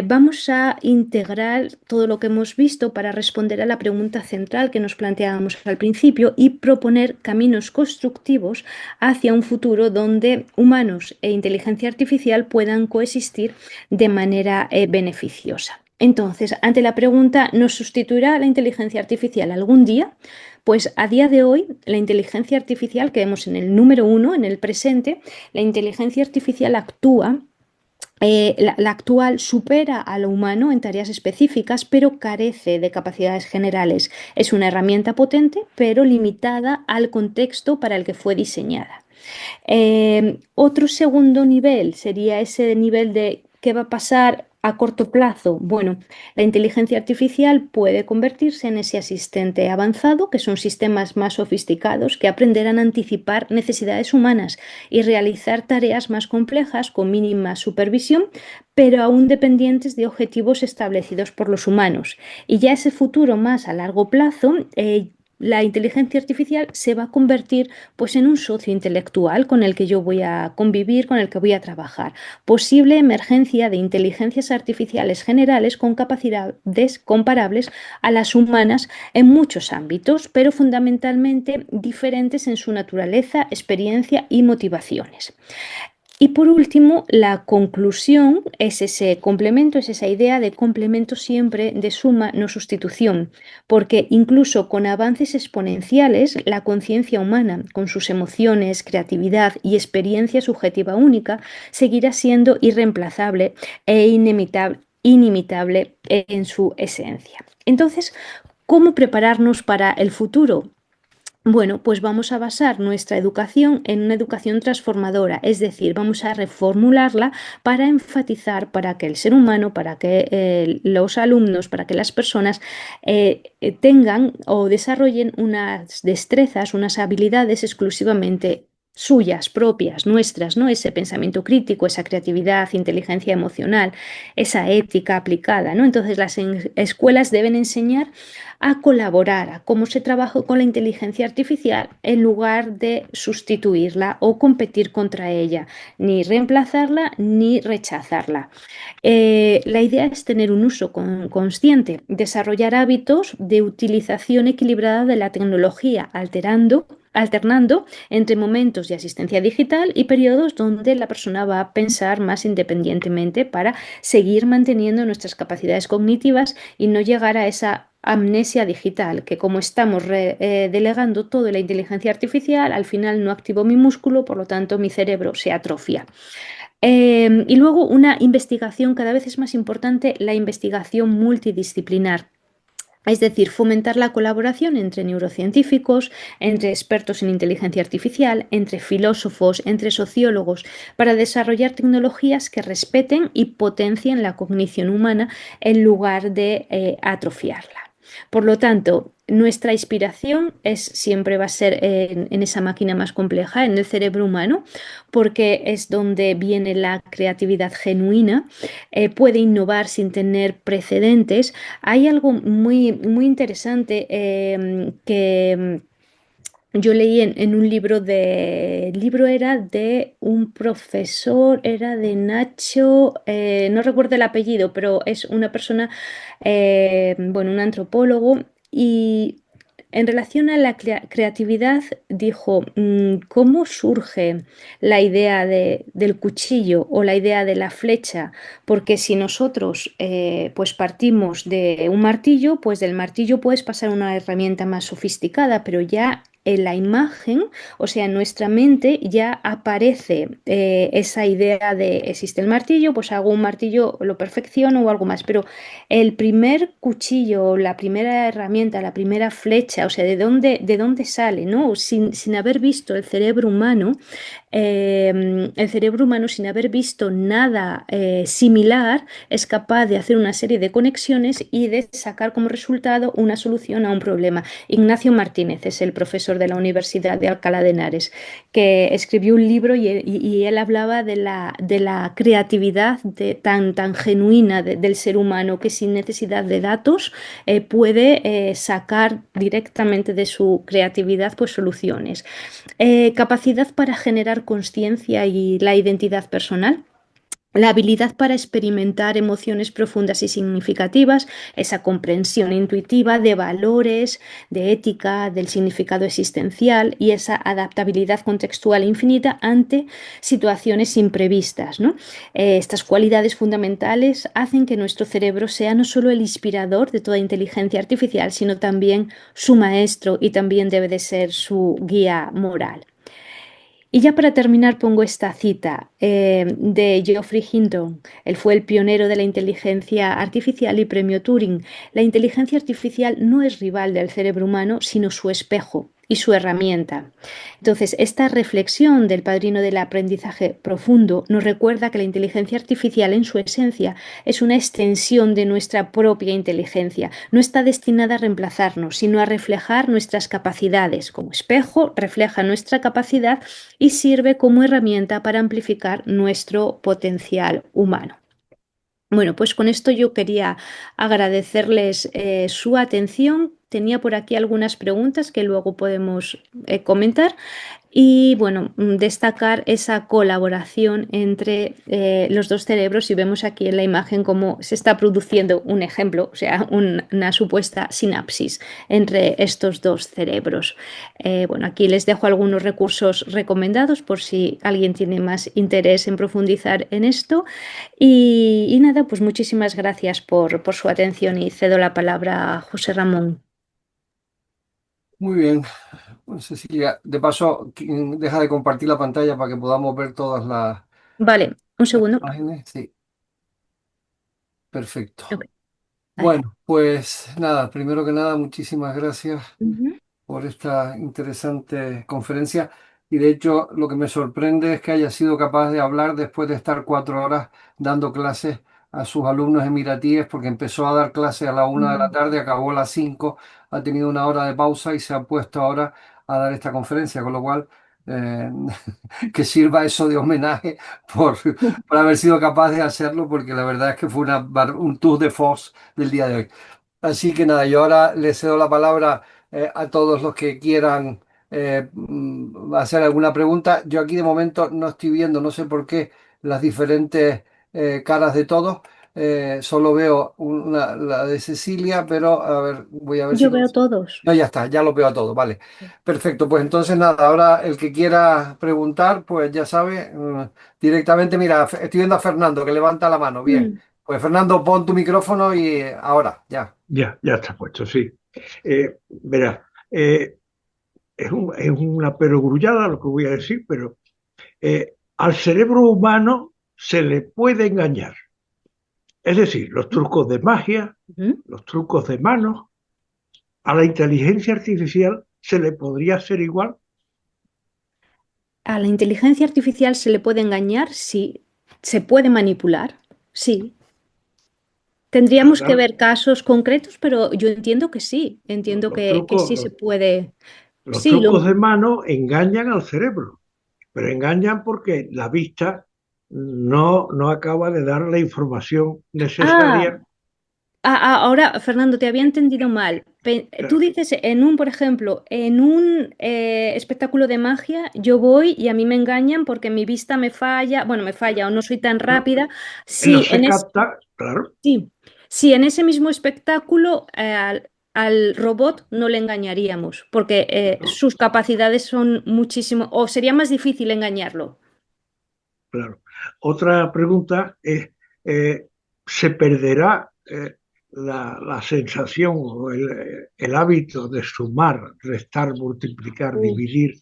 Vamos a integrar todo lo que hemos visto para responder a la pregunta central que nos planteábamos al principio y proponer caminos constructivos hacia un futuro donde humanos e inteligencia artificial puedan coexistir de manera beneficiosa. Entonces, ante la pregunta, ¿nos sustituirá la inteligencia artificial algún día? Pues a día de hoy, la inteligencia artificial que vemos en el número uno, en el presente, la inteligencia artificial actúa la actual supera a lo humano en tareas específicas, pero carece de capacidades generales. Es una herramienta potente, pero limitada al contexto para el que fue diseñada. Otro segundo nivel sería ese nivel de qué va a pasar a corto plazo. Bueno, la inteligencia artificial puede convertirse en ese asistente avanzado, que son sistemas más sofisticados que aprenderán a anticipar necesidades humanas y realizar tareas más complejas con mínima supervisión, pero aún dependientes de objetivos establecidos por los humanos. Y ya ese futuro más a largo plazo, la inteligencia artificial se va a convertir pues en un socio intelectual con el que yo voy a convivir, con el que voy a trabajar. Posible emergencia de inteligencias artificiales generales con capacidades comparables a las humanas en muchos ámbitos, pero fundamentalmente diferentes en su naturaleza, experiencia y motivaciones. Y por último, la conclusión es ese complemento, es esa idea de complemento siempre de suma, no sustitución, porque incluso con avances exponenciales, la conciencia humana, con sus emociones, creatividad y experiencia subjetiva única, seguirá siendo irreemplazable e inimitable en su esencia. Entonces, ¿cómo prepararnos para el futuro? Bueno, pues vamos a basar nuestra educación en una educación transformadora, es decir, vamos a reformularla para enfatizar para que el ser humano, para que los alumnos, para que las personas tengan o desarrollen unas destrezas, unas habilidades exclusivamente suyas, propias, nuestras, ¿no? Ese pensamiento crítico, esa creatividad, inteligencia emocional, esa ética aplicada, ¿no? Entonces las escuelas deben enseñar a colaborar, a cómo se trabaja con la inteligencia artificial en lugar de sustituirla o competir contra ella, ni reemplazarla ni rechazarla. La idea es tener un uso consciente, desarrollar hábitos de utilización equilibrada de la tecnología, alternando entre momentos de asistencia digital y periodos donde la persona va a pensar más independientemente para seguir manteniendo nuestras capacidades cognitivas y no llegar a esa amnesia digital, que como estamos delegando todo en la inteligencia artificial, al final no activo mi músculo, por lo tanto mi cerebro se atrofia. Y luego una investigación, cada vez es más importante la investigación multidisciplinar. Es decir, fomentar la colaboración entre neurocientíficos, entre expertos en inteligencia artificial, entre filósofos, entre sociólogos, para desarrollar tecnologías que respeten y potencien la cognición humana en lugar de atrofiarla. Por lo tanto, nuestra inspiración siempre va a ser en esa máquina más compleja, en el cerebro humano, porque es donde viene la creatividad genuina, puede innovar sin tener precedentes. Hay algo muy interesante que yo leí en un libro el libro era de un profesor, era de Nacho, no recuerdo el apellido, pero es una persona, bueno, un antropólogo, y En relación a la creatividad, dijo, ¿cómo surge la idea del cuchillo o la idea de la flecha? Porque si nosotros pues partimos de un martillo, pues del martillo puedes pasar a una herramienta más sofisticada, pero ya en la imagen, o sea, en nuestra mente ya aparece esa idea de existe el martillo, pues hago un martillo, lo perfecciono o algo más, pero el primer cuchillo, la primera herramienta, la primera flecha, o sea, de dónde sale, ¿no? Sin haber visto el cerebro humano, sin haber visto nada similar, es capaz de hacer una serie de conexiones y de sacar como resultado una solución a un problema. Ignacio Martínez es el profesor de la Universidad de Alcalá de Henares, que escribió un libro y él hablaba de la creatividad tan genuina del ser humano que sin necesidad de datos puede sacar directamente de su creatividad pues soluciones. Capacidad para generar conciencia y la identidad personal. La habilidad para experimentar emociones profundas y significativas, esa comprensión intuitiva de valores, de ética, del significado existencial y esa adaptabilidad contextual infinita ante situaciones imprevistas, ¿no? Estas cualidades fundamentales hacen que nuestro cerebro sea no solo el inspirador de toda inteligencia artificial, sino también su maestro y también debe de ser su guía moral. Y ya para terminar pongo esta cita de Geoffrey Hinton. Él fue el pionero de la inteligencia artificial y premio Turing. La inteligencia artificial no es rival del cerebro humano, sino su espejo y su herramienta. Entonces, esta reflexión del padrino del aprendizaje profundo nos recuerda que la inteligencia artificial en su esencia es una extensión de nuestra propia inteligencia. No está destinada a reemplazarnos, sino a reflejar nuestras capacidades. Como espejo, refleja nuestra capacidad y sirve como herramienta para amplificar nuestro potencial humano. Bueno, pues con esto yo quería agradecerles su atención. Tenía por aquí algunas preguntas que luego podemos comentar. Y bueno, destacar esa colaboración entre los dos cerebros y vemos aquí en la imagen cómo se está produciendo un ejemplo, o sea, una supuesta sinapsis entre estos dos cerebros. Bueno, aquí les dejo algunos recursos recomendados por si alguien tiene más interés en profundizar en esto. Y nada, pues muchísimas gracias por su atención y cedo la palabra a José Ramón. Muy bien, pues, Cecilia. De paso, deja de compartir la pantalla para que podamos ver todas Vale, un las segundo. imágenes. Sí, perfecto. Ok, vale. Bueno, pues nada, primero que nada, muchísimas gracias Ujú. por esta interesante conferencia. Y de hecho, lo que me sorprende es que haya sido capaz de hablar después de estar 4 horas dando clases a sus alumnos emiratíes, porque empezó a dar clases a la 1 de la tarde, acabó a las 5, ha tenido una hora de pausa y se ha puesto ahora a dar esta conferencia, con lo cual eh, que sirva eso de homenaje por, por haber sido capaz de hacerlo, porque la verdad es que fue un tour de force del día de hoy. Así que nada, yo ahora le cedo la palabra a todos los que quieran hacer alguna pregunta. Yo aquí de momento no estoy viendo, no sé por qué, las diferentes caras de todos. Solo veo la de Cecilia, pero a ver, voy a ver si Yo veo consigo. todos. No, ya está, ya lo veo a todos, vale. Perfecto, pues entonces nada, ahora el que quiera preguntar, pues ya sabe, directamente, mira, estoy viendo a Fernando que levanta la mano, bien. Mm. Pues Fernando, pon tu micrófono y ahora, ya. Ya, ya está puesto, sí. Verá, es una perogrullada lo que voy a decir, pero al cerebro humano se le puede engañar. Es decir, los trucos de magia, Ujú. los trucos de manos, a la inteligencia artificial se le podría hacer igual. A la inteligencia artificial se le puede engañar, sí. Se puede manipular, sí. Para Tendríamos que dar ver casos concretos, pero yo entiendo que sí. Entiendo los que trucos, sí se puede. los Sí, trucos de mano engañan al cerebro, pero engañan porque la vista no acaba de dar la información Ah, necesaria. ahora, Fernando, te había entendido mal. Tú dices por ejemplo, en un espectáculo de magia, yo voy y a mí me engañan porque mi vista me falla, bueno, me falla o no soy tan No, rápida. no Sí, se capta, claro, sí, sí, en ese mismo espectáculo, al robot no le engañaríamos, porque Claro, sus capacidades son muchísimo, o sería más difícil engañarlo. claro. Otra pregunta es, eh, ¿se perderá la sensación o el hábito de sumar, restar, multiplicar, Uh, dividir?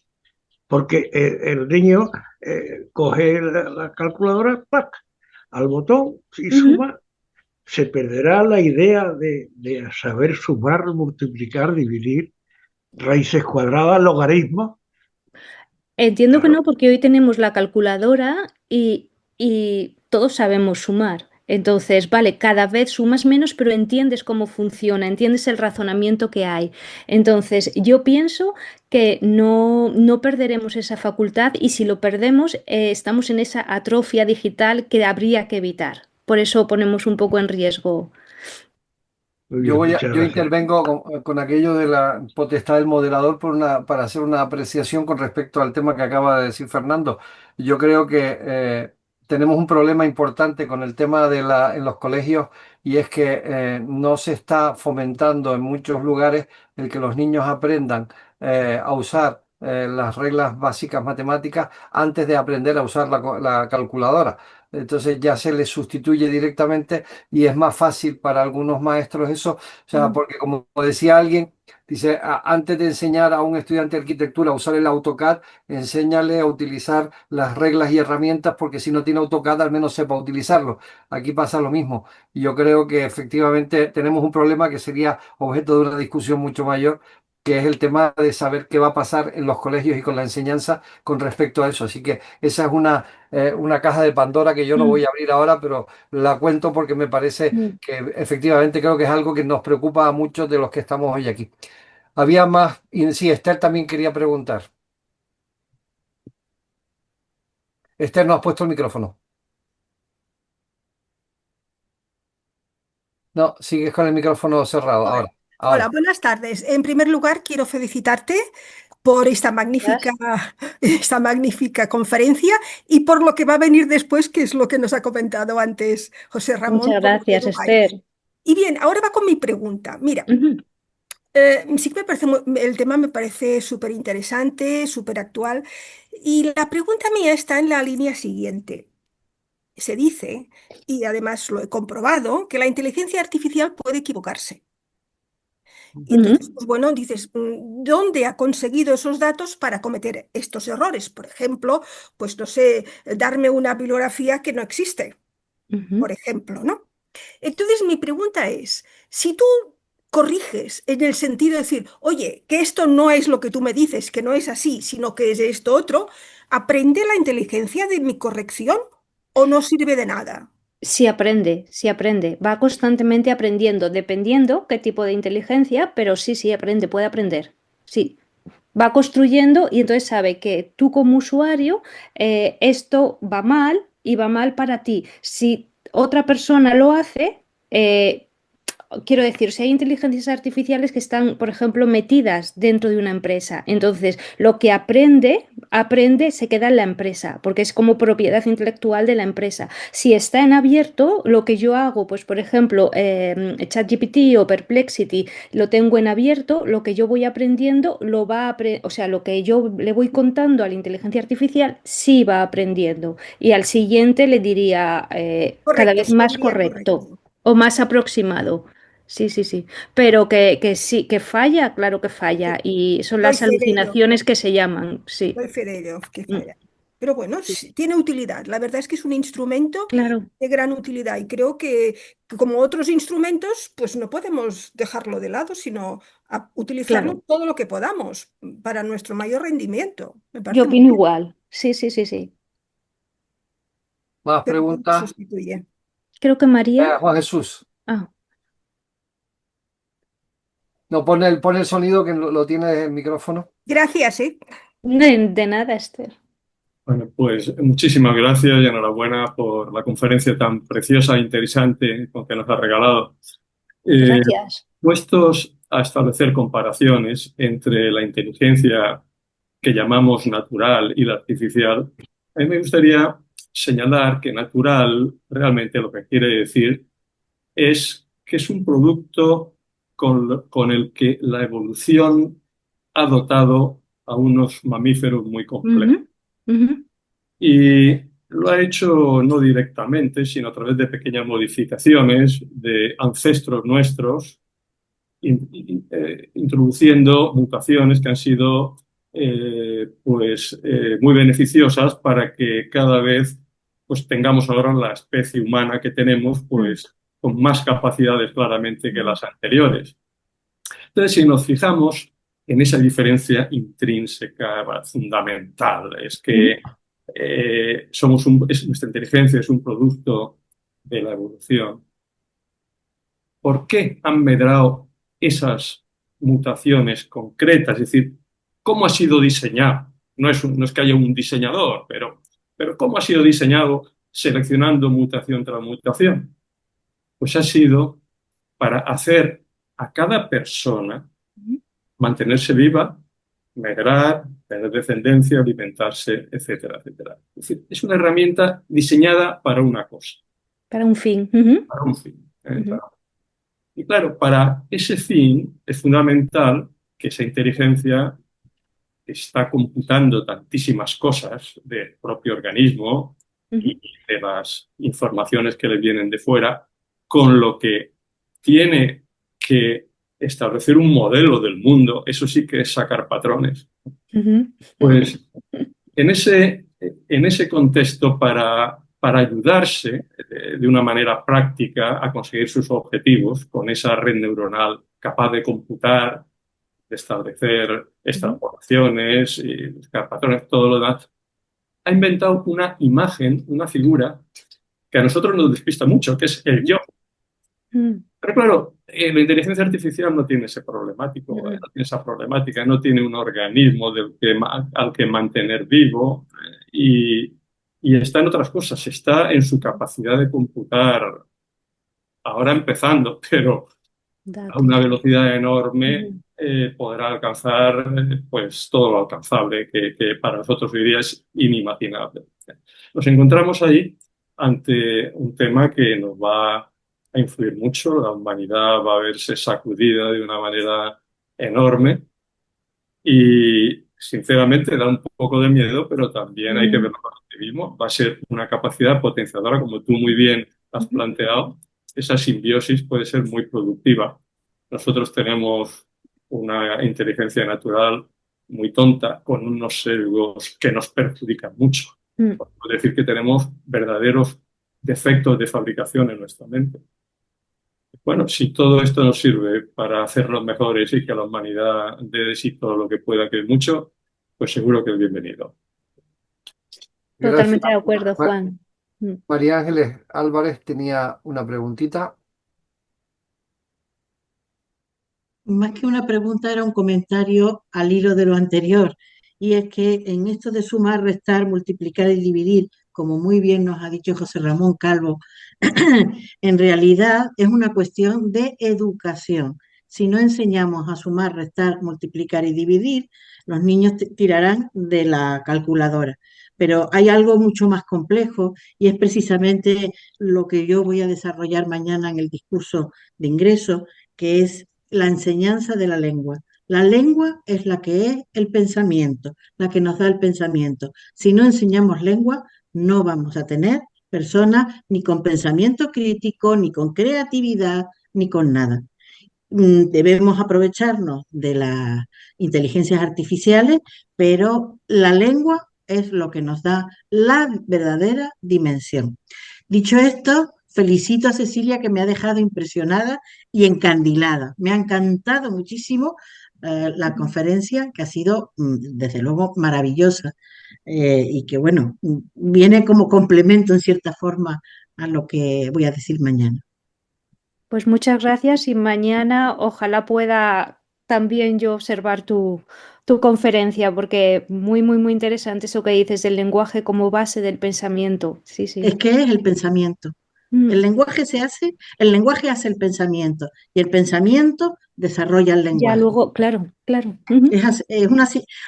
Porque el niño coge la calculadora, ¡pac! Al botón y Ujú. suma. Se perderá la idea de saber sumar, multiplicar, dividir, raíces cuadradas, logaritmos. Entiendo que no, Claro, porque hoy tenemos la calculadora y todos sabemos sumar. Entonces, vale, cada vez sumas menos, pero entiendes cómo funciona, entiendes el razonamiento que hay. Entonces, yo pienso que no perderemos esa facultad y si lo perdemos, estamos en esa atrofia digital que habría que evitar. Por eso ponemos un poco en riesgo. muy bien, muchas Yo gracias. intervengo con aquello de la potestad del moderador para hacer una apreciación con respecto al tema que acaba de decir Fernando. Yo creo que tenemos un problema importante con el tema en los colegios y es que no se está fomentando en muchos lugares el que los niños aprendan a usar las reglas básicas matemáticas antes de aprender a usar la calculadora. Entonces ya se les sustituye directamente y es más fácil para algunos maestros eso, o sea, Mm, porque como decía alguien, dice, antes de enseñar a un estudiante de arquitectura a usar el AutoCAD, enséñale a utilizar las reglas y herramientas, porque si no tiene AutoCAD, al menos sepa utilizarlo. Aquí pasa lo mismo. Y yo creo que efectivamente tenemos un problema que sería objeto de una discusión mucho mayor, que es el tema de saber qué va a pasar en los colegios y con la enseñanza con respecto a eso. Así que esa es una caja de Pandora que yo no voy mm, a abrir ahora, pero la cuento porque me parece mm. que efectivamente creo que es algo que nos preocupa a muchos de los que estamos hoy aquí. Había más, y sí, Esther también quería preguntar. Esther, no has puesto el micrófono. No, sigues con el micrófono cerrado. Hola, Ahora, Hola, ahora. buenas tardes. En primer lugar, quiero felicitarte por Gracias. esta magnífica conferencia y por lo que va a venir después, que es lo que nos ha comentado antes José Ramón, Muchas por lo que gracias, luego hay. Esther. Y bien, ahora va con mi pregunta. Mira, Ujú, sí que me parece el tema me parece súper interesante, súper actual. Y la pregunta mía está en la línea siguiente. Se dice, y además lo he comprobado, que la inteligencia artificial puede equivocarse. Y entonces, ujú, pues bueno, dices, ¿dónde ha conseguido esos datos para cometer estos errores? Por ejemplo, pues no sé, darme una bibliografía que no existe, ujú. por ejemplo, ¿no? Entonces, mi pregunta es, si tú corriges en el sentido de decir, oye, que esto no es lo que tú me dices, que no es así, sino que es esto otro, ¿aprende la inteligencia de mi corrección o no sirve de nada? Sí aprende, va constantemente aprendiendo, dependiendo qué tipo de inteligencia, pero sí, sí aprende, puede aprender. Sí, va construyendo y entonces sabe que tú como usuario esto va mal y va mal para ti. Si otra persona lo hace, eh, quiero decir, si hay inteligencias artificiales que están, por ejemplo, metidas dentro de una empresa, entonces lo que aprende, se queda en la empresa, porque es como propiedad intelectual de la empresa. Si está en abierto, lo que yo hago, pues por ejemplo, ChatGPT o Perplexity, lo tengo en abierto, lo que yo voy aprendiendo, o sea, lo que yo le voy contando a la inteligencia artificial, sí va aprendiendo. Y al siguiente le diría cada Correcto, vez se lo más diría correcto correcto. o más aproximado. Sí, sí, sí. Pero que sí, que falla, claro que falla. Sí, Y son doy las fe de ello. alucinaciones que se llaman, sí. Doy fe de ello, que Mm, falla. Pero bueno, sí. sí, tiene utilidad. La verdad es que es un instrumento Claro, de gran utilidad y creo que como otros instrumentos, pues no podemos dejarlo de lado, sino utilizarlo claro. todo lo que podamos para nuestro mayor rendimiento. Me Yo parece muy opino bien, igual. Sí, sí, sí, sí. Más pero no me preguntas. sustituye. Creo que María. Juan Jesús. Ah, No, pone el sonido que lo tiene el micrófono. Gracias, ¿eh? de nada, Esther. Bueno, pues muchísimas gracias y enhorabuena por la conferencia tan preciosa e interesante con que nos ha regalado. Eh, Gracias. Puestos a establecer comparaciones entre la inteligencia que llamamos natural y la artificial, a mí me gustaría señalar que natural realmente lo que quiere decir es que es un producto con el que la evolución ha dotado a unos mamíferos muy complejos. Ujú, ujú, Y lo ha hecho no directamente, sino a través de pequeñas modificaciones de ancestros nuestros, introduciendo mutaciones que han sido muy beneficiosas para que cada vez pues, tengamos ahora la especie humana que tenemos pues, con más capacidades claramente que las anteriores. Entonces, si nos fijamos en esa diferencia intrínseca, fundamental, es que nuestra inteligencia es un producto de la evolución. ¿Por qué han medrado esas mutaciones concretas? Es decir, ¿cómo ha sido diseñado? No es que haya un diseñador, pero ¿cómo ha sido diseñado seleccionando mutación tras mutación? Pues ha sido para hacer a cada persona ujú. mantenerse viva, medrar, tener descendencia, alimentarse, etcétera, etcétera. Es decir, es una herramienta diseñada para una cosa, Para un fin. Ujú, para un fin. ujú, Y claro, para ese fin es fundamental que esa inteligencia está computando tantísimas cosas del propio organismo ujú, y de las informaciones que le vienen de fuera, con lo que tiene que establecer un modelo del mundo, eso sí que es sacar patrones. ujú, Pues en ese contexto, para ayudarse de una manera práctica a conseguir sus objetivos con esa red neuronal capaz de computar, de establecer ujú, extrapolaciones y buscar patrones, todo lo demás, ha inventado una imagen, una figura que a nosotros nos despista mucho, que es el yo. ujú, Pero claro, la inteligencia artificial no tiene ese problemático, ujú, no tiene esa problemática, no tiene un organismo al que mantener vivo y está en otras cosas, está en su capacidad de computar, ahora empezando, pero a una datos. velocidad enorme Ujú, podrá alcanzar pues todo lo alcanzable que para nosotros hoy día es inimaginable. Nos encontramos ahí ante un tema que nos va a influir mucho, la humanidad va a verse sacudida de una manera enorme y sinceramente da un poco de miedo, pero también hay que ujú, verlo con optimismo. Va a ser una capacidad potenciadora, como tú muy bien has ujú, planteado. Esa simbiosis puede ser muy productiva. Nosotros tenemos una inteligencia natural muy tonta, con unos sesgos que nos perjudican mucho. ujú. Es decir, que tenemos verdaderos defectos de fabricación en nuestra mente. Bueno, si todo esto nos sirve para hacerlos mejores y que a la humanidad dé de sí todo lo que pueda, que es mucho, pues seguro que es bienvenido. Gracias. Totalmente de acuerdo, Ma- Juan. Mm. María Ángeles Álvarez tenía una preguntita. Más que una pregunta, era un comentario al hilo de lo anterior. Y es que en esto de sumar, restar, multiplicar y dividir, como muy bien nos ha dicho José Ramón Calvo, en realidad es una cuestión de educación. Si no enseñamos a sumar, restar, multiplicar y dividir, los niños tirarán de la calculadora. Pero hay algo mucho más complejo y es precisamente lo que yo voy a desarrollar mañana en el discurso de ingreso, que es la enseñanza de la lengua. La lengua es la que es el pensamiento, la que nos da el pensamiento. Si no enseñamos lengua, no vamos a tener personas ni con pensamiento crítico, ni con creatividad, ni con nada. Debemos aprovecharnos de las inteligencias artificiales, pero la lengua es lo que nos da la verdadera dimensión. Dicho esto, felicito a Cecilia que me ha dejado impresionada y encandilada. Me ha encantado muchísimo la conferencia, que ha sido, desde luego, maravillosa y que, bueno, viene como complemento en cierta forma a lo que voy a decir mañana. Pues muchas gracias y mañana ojalá pueda también yo observar tu conferencia porque muy, muy, muy interesante eso que dices del lenguaje como base del pensamiento. Sí, sí. Es que es el pensamiento. Mm, El lenguaje hace el pensamiento y el pensamiento desarrolla el ya lenguaje. luego, claro, claro. Ujú,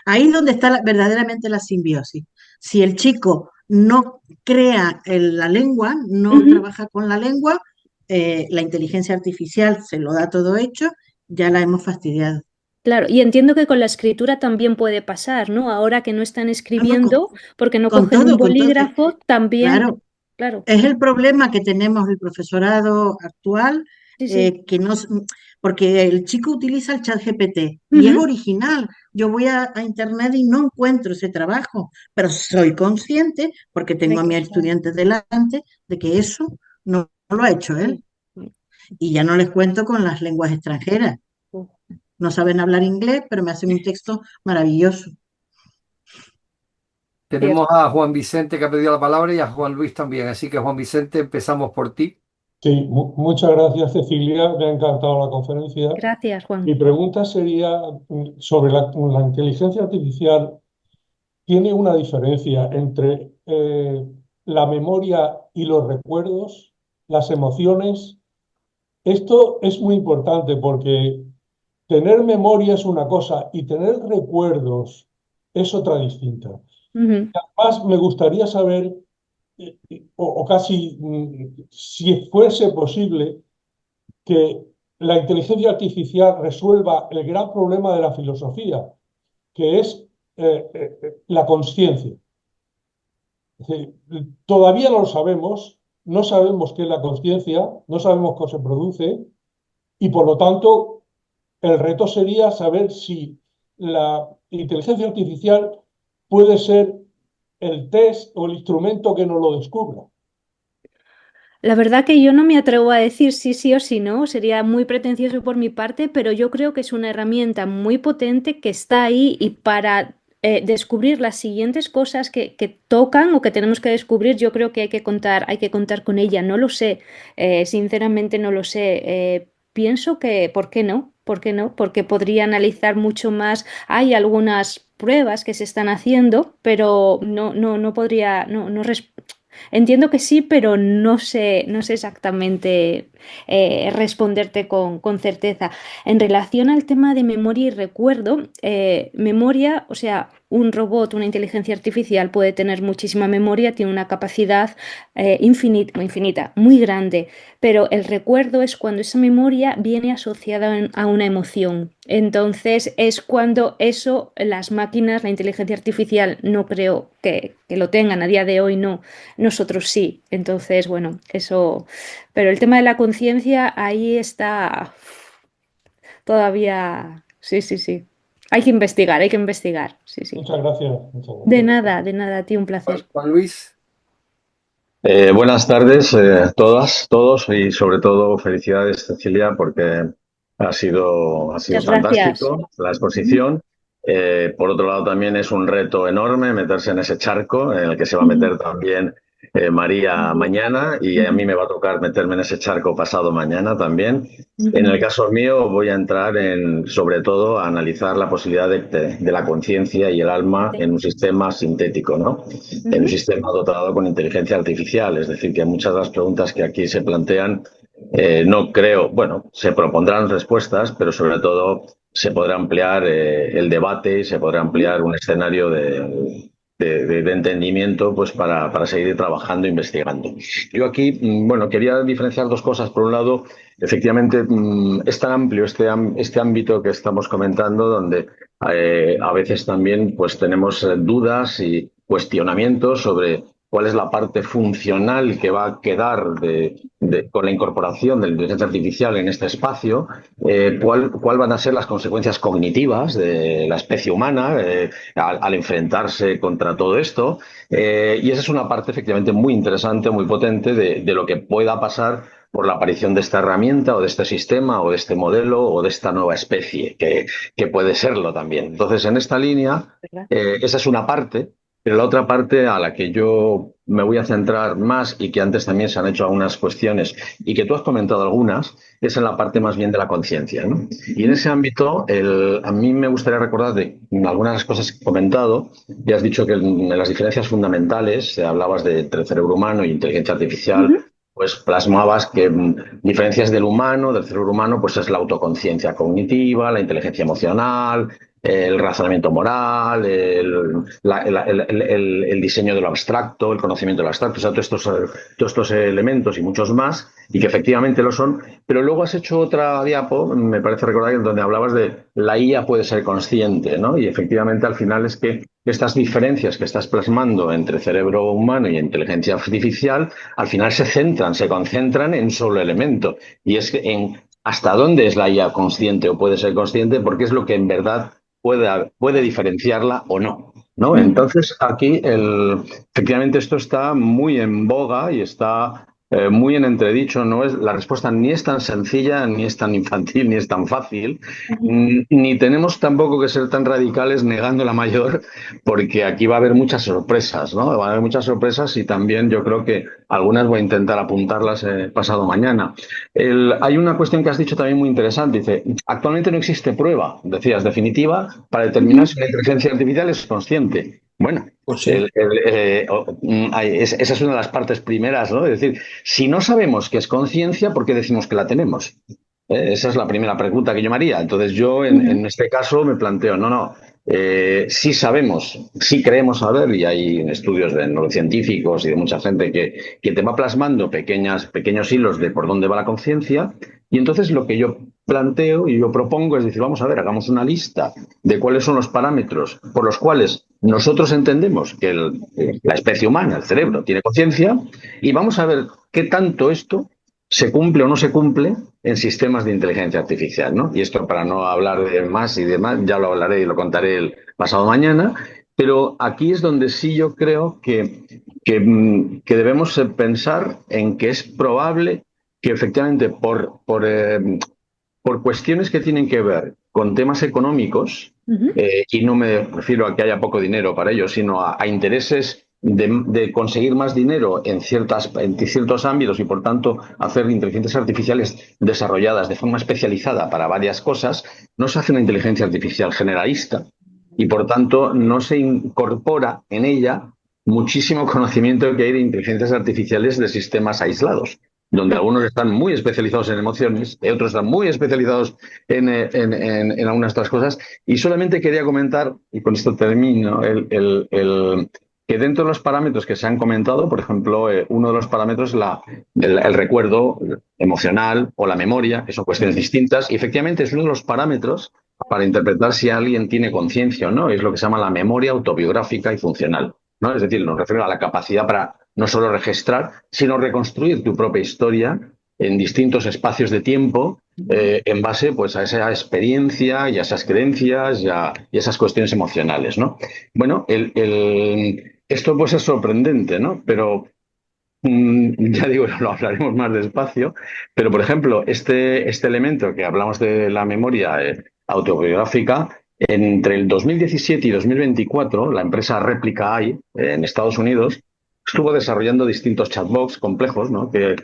Ahí donde está verdaderamente la simbiosis. Si el chico no crea la lengua, no ujú, trabaja con la lengua, la inteligencia artificial se lo da todo hecho ya la hemos fastidiado. Claro, y entiendo que con la escritura también puede pasar, ¿no? Ahora que no están No, no, escribiendo, porque no con cogen un todo, con todo. bolígrafo, también, Claro, claro, es el problema que tenemos el profesorado actual, sí, sí. que no, porque el chico utiliza el chat GPT y es Ujú. original. Yo voy a internet y no encuentro ese trabajo, pero soy consciente, porque De tengo a que mi está. estudiante delante, de que eso no lo ha hecho él. Sí, sí. Y ya no les cuento con las lenguas extranjeras. Uf. No saben hablar inglés, pero me hacen un texto maravilloso. Tenemos a Juan Vicente que ha pedido la palabra y a Juan Luis también. Así que Juan Vicente, empezamos por ti. Sí, muchas gracias, Cecilia. Me ha encantado la conferencia. Gracias, Mi Juan. pregunta sería sobre la inteligencia artificial. ¿Tiene una diferencia entre la memoria y los recuerdos, las emociones? Esto es muy importante porque tener memoria es una cosa y tener recuerdos es otra distinta. Ujú. Además, me gustaría saber, o casi si fuese posible, que la inteligencia artificial resuelva el gran problema de la filosofía, que es la conciencia. Es decir, todavía no lo sabemos, no sabemos qué es la conciencia, no sabemos cómo se produce y por lo tanto el reto sería saber si la inteligencia artificial puede ser el test o el instrumento que nos lo descubra. La verdad que yo no me atrevo a decir sí, sí o sí no, sería muy pretencioso por mi parte, pero yo creo que es una herramienta muy potente que está ahí y para descubrir las siguientes cosas que tocan o que tenemos que descubrir, yo creo que hay que contar con ella. No lo sé, sinceramente no lo sé. Pienso que, ¿por qué no? ¿Por qué no? Porque podría analizar mucho más. Hay algunas pruebas que se están haciendo, pero no podría, entiendo que sí, pero no sé exactamente responderte con certeza. En relación al tema de memoria y recuerdo, memoria, o sea, un robot, una inteligencia artificial puede tener muchísima memoria, tiene una capacidad infinita, muy grande, pero el recuerdo es cuando esa memoria viene asociada a una emoción. Entonces es cuando eso, las máquinas, la inteligencia artificial, no creo que lo tengan a día de hoy, no. Nosotros sí. Entonces, bueno, eso. Pero el tema de la conciencia, ahí está todavía. Sí, sí, sí. Hay que investigar, hay que investigar. Sí, sí. Muchas gracias. Muchas gracias. De nada, a ti un placer. Juan Luis. Buenas tardes, todas, todos y sobre todo felicidades, Cecilia, porque ha sido Muchas gracias. fantástico la exposición. Por otro lado, también es un reto enorme meterse en ese charco en el que se va a meter también María mañana y a mí me va a tocar meterme en ese charco pasado mañana también. En el caso mío voy a entrar en, sobre todo, a analizar la posibilidad de la conciencia y el alma en un sistema sintético, ¿no? En un sistema dotado con inteligencia artificial. Es decir, que muchas de las preguntas que aquí se plantean, no creo, bueno, se propondrán respuestas, pero sobre todo se podrá ampliar el debate y se podrá ampliar un escenario de entendimiento pues para seguir trabajando e investigando. Yo aquí, bueno, quería diferenciar dos cosas. Por un lado, efectivamente, es tan amplio este ámbito que estamos comentando, donde a veces también pues tenemos dudas y cuestionamientos sobre cuál es la parte funcional que va a quedar con la incorporación de la inteligencia artificial en este espacio, cuál van a ser las consecuencias cognitivas de la especie humana al enfrentarse contra todo esto. Y esa es una parte efectivamente muy interesante, muy potente de lo que pueda pasar por la aparición de esta herramienta o de este sistema o de este modelo o de esta nueva especie, que puede serlo también. Entonces, en esta línea, esa es una parte, pero la otra parte a la que yo me voy a centrar más y que antes también se han hecho algunas cuestiones y que tú has comentado algunas, es en la parte más bien de la conciencia, ¿no? Y en ese ámbito, a mí me gustaría recordar de algunas cosas que he comentado. Ya has dicho que en las diferencias fundamentales, hablabas entre el cerebro humano y inteligencia artificial, pues plasmabas que diferencias del humano, del cerebro humano, pues es la autoconciencia cognitiva, la inteligencia emocional, el razonamiento moral, el diseño de lo abstracto, el conocimiento de lo abstracto, o sea, todos estos elementos y muchos más, y que efectivamente lo son. Pero luego has hecho otra diapo, me parece recordar, en donde hablabas de la IA puede ser consciente, ¿no? Y efectivamente al final es que estas diferencias que estás plasmando entre cerebro humano y inteligencia artificial, al final se centran, se concentran en solo elemento. Y es que en hasta dónde es la IA consciente o puede ser consciente, porque es lo que en verdad puede diferenciarla o no. ¿No? Entonces, aquí efectivamente esto está muy en boga y está muy en entredicho. No es, la respuesta ni es tan sencilla, ni es tan infantil, ni es tan fácil, ni tenemos tampoco que ser tan radicales negando la mayor, porque aquí va a haber muchas sorpresas, ¿no? Va a haber muchas sorpresas y también yo creo que algunas voy a intentar apuntarlas pasado mañana. Hay una cuestión que has dicho también muy interesante. Dice, actualmente no existe prueba, decías, definitiva para determinar si la inteligencia artificial es consciente. Bueno, Pues sí. esa es una de las partes primeras, ¿no? Es decir, si no sabemos qué es conciencia, ¿por qué decimos que la tenemos? Esa es la primera pregunta que yo me haría. Entonces yo en este caso me planteo, no, sí sabemos, sí creemos saber, y hay estudios de neurocientíficos y de mucha gente que te va plasmando pequeños hilos de por dónde va la conciencia, y entonces lo que yo planteo y yo propongo es decir, vamos a ver, hagamos una lista de cuáles son los parámetros por los cuales nosotros entendemos que la especie humana, el cerebro, tiene conciencia, y vamos a ver qué tanto esto se cumple o no se cumple en sistemas de inteligencia artificial, ¿no? Y esto para no hablar de más y demás, ya lo hablaré y lo contaré el pasado mañana, pero aquí es donde sí yo creo que debemos pensar en que es probable que efectivamente por cuestiones que tienen que ver con temas económicos, y no me refiero a que haya poco dinero para ello, sino a intereses de conseguir más dinero en ciertos ámbitos y, por tanto, hacer inteligencias artificiales desarrolladas de forma especializada para varias cosas, no se hace una inteligencia artificial generalista y, por tanto, no se incorpora en ella muchísimo conocimiento que hay de inteligencias artificiales de sistemas aislados, donde algunos están muy especializados en emociones, y otros están muy especializados en algunas otras cosas. Y solamente quería comentar, y con esto termino, que dentro de los parámetros que se han comentado, por ejemplo, uno de los parámetros es el recuerdo emocional o la memoria, que son cuestiones distintas, y efectivamente es uno de los parámetros para interpretar si alguien tiene conciencia o no, es lo que se llama la memoria autobiográfica y funcional, ¿no? Es decir, nos refiere a la capacidad para no solo registrar, sino reconstruir tu propia historia en distintos espacios de tiempo en base pues, a esa experiencia y a esas creencias y a esas cuestiones emocionales, ¿no? Bueno, esto pues es sorprendente, ¿no? Pero ya digo, lo hablaremos más despacio, pero por ejemplo, este elemento que hablamos de la memoria autobiográfica, entre el 2017 y 2024, la empresa Replica AI en Estados Unidos estuvo desarrollando distintos chatbots complejos, ¿no? que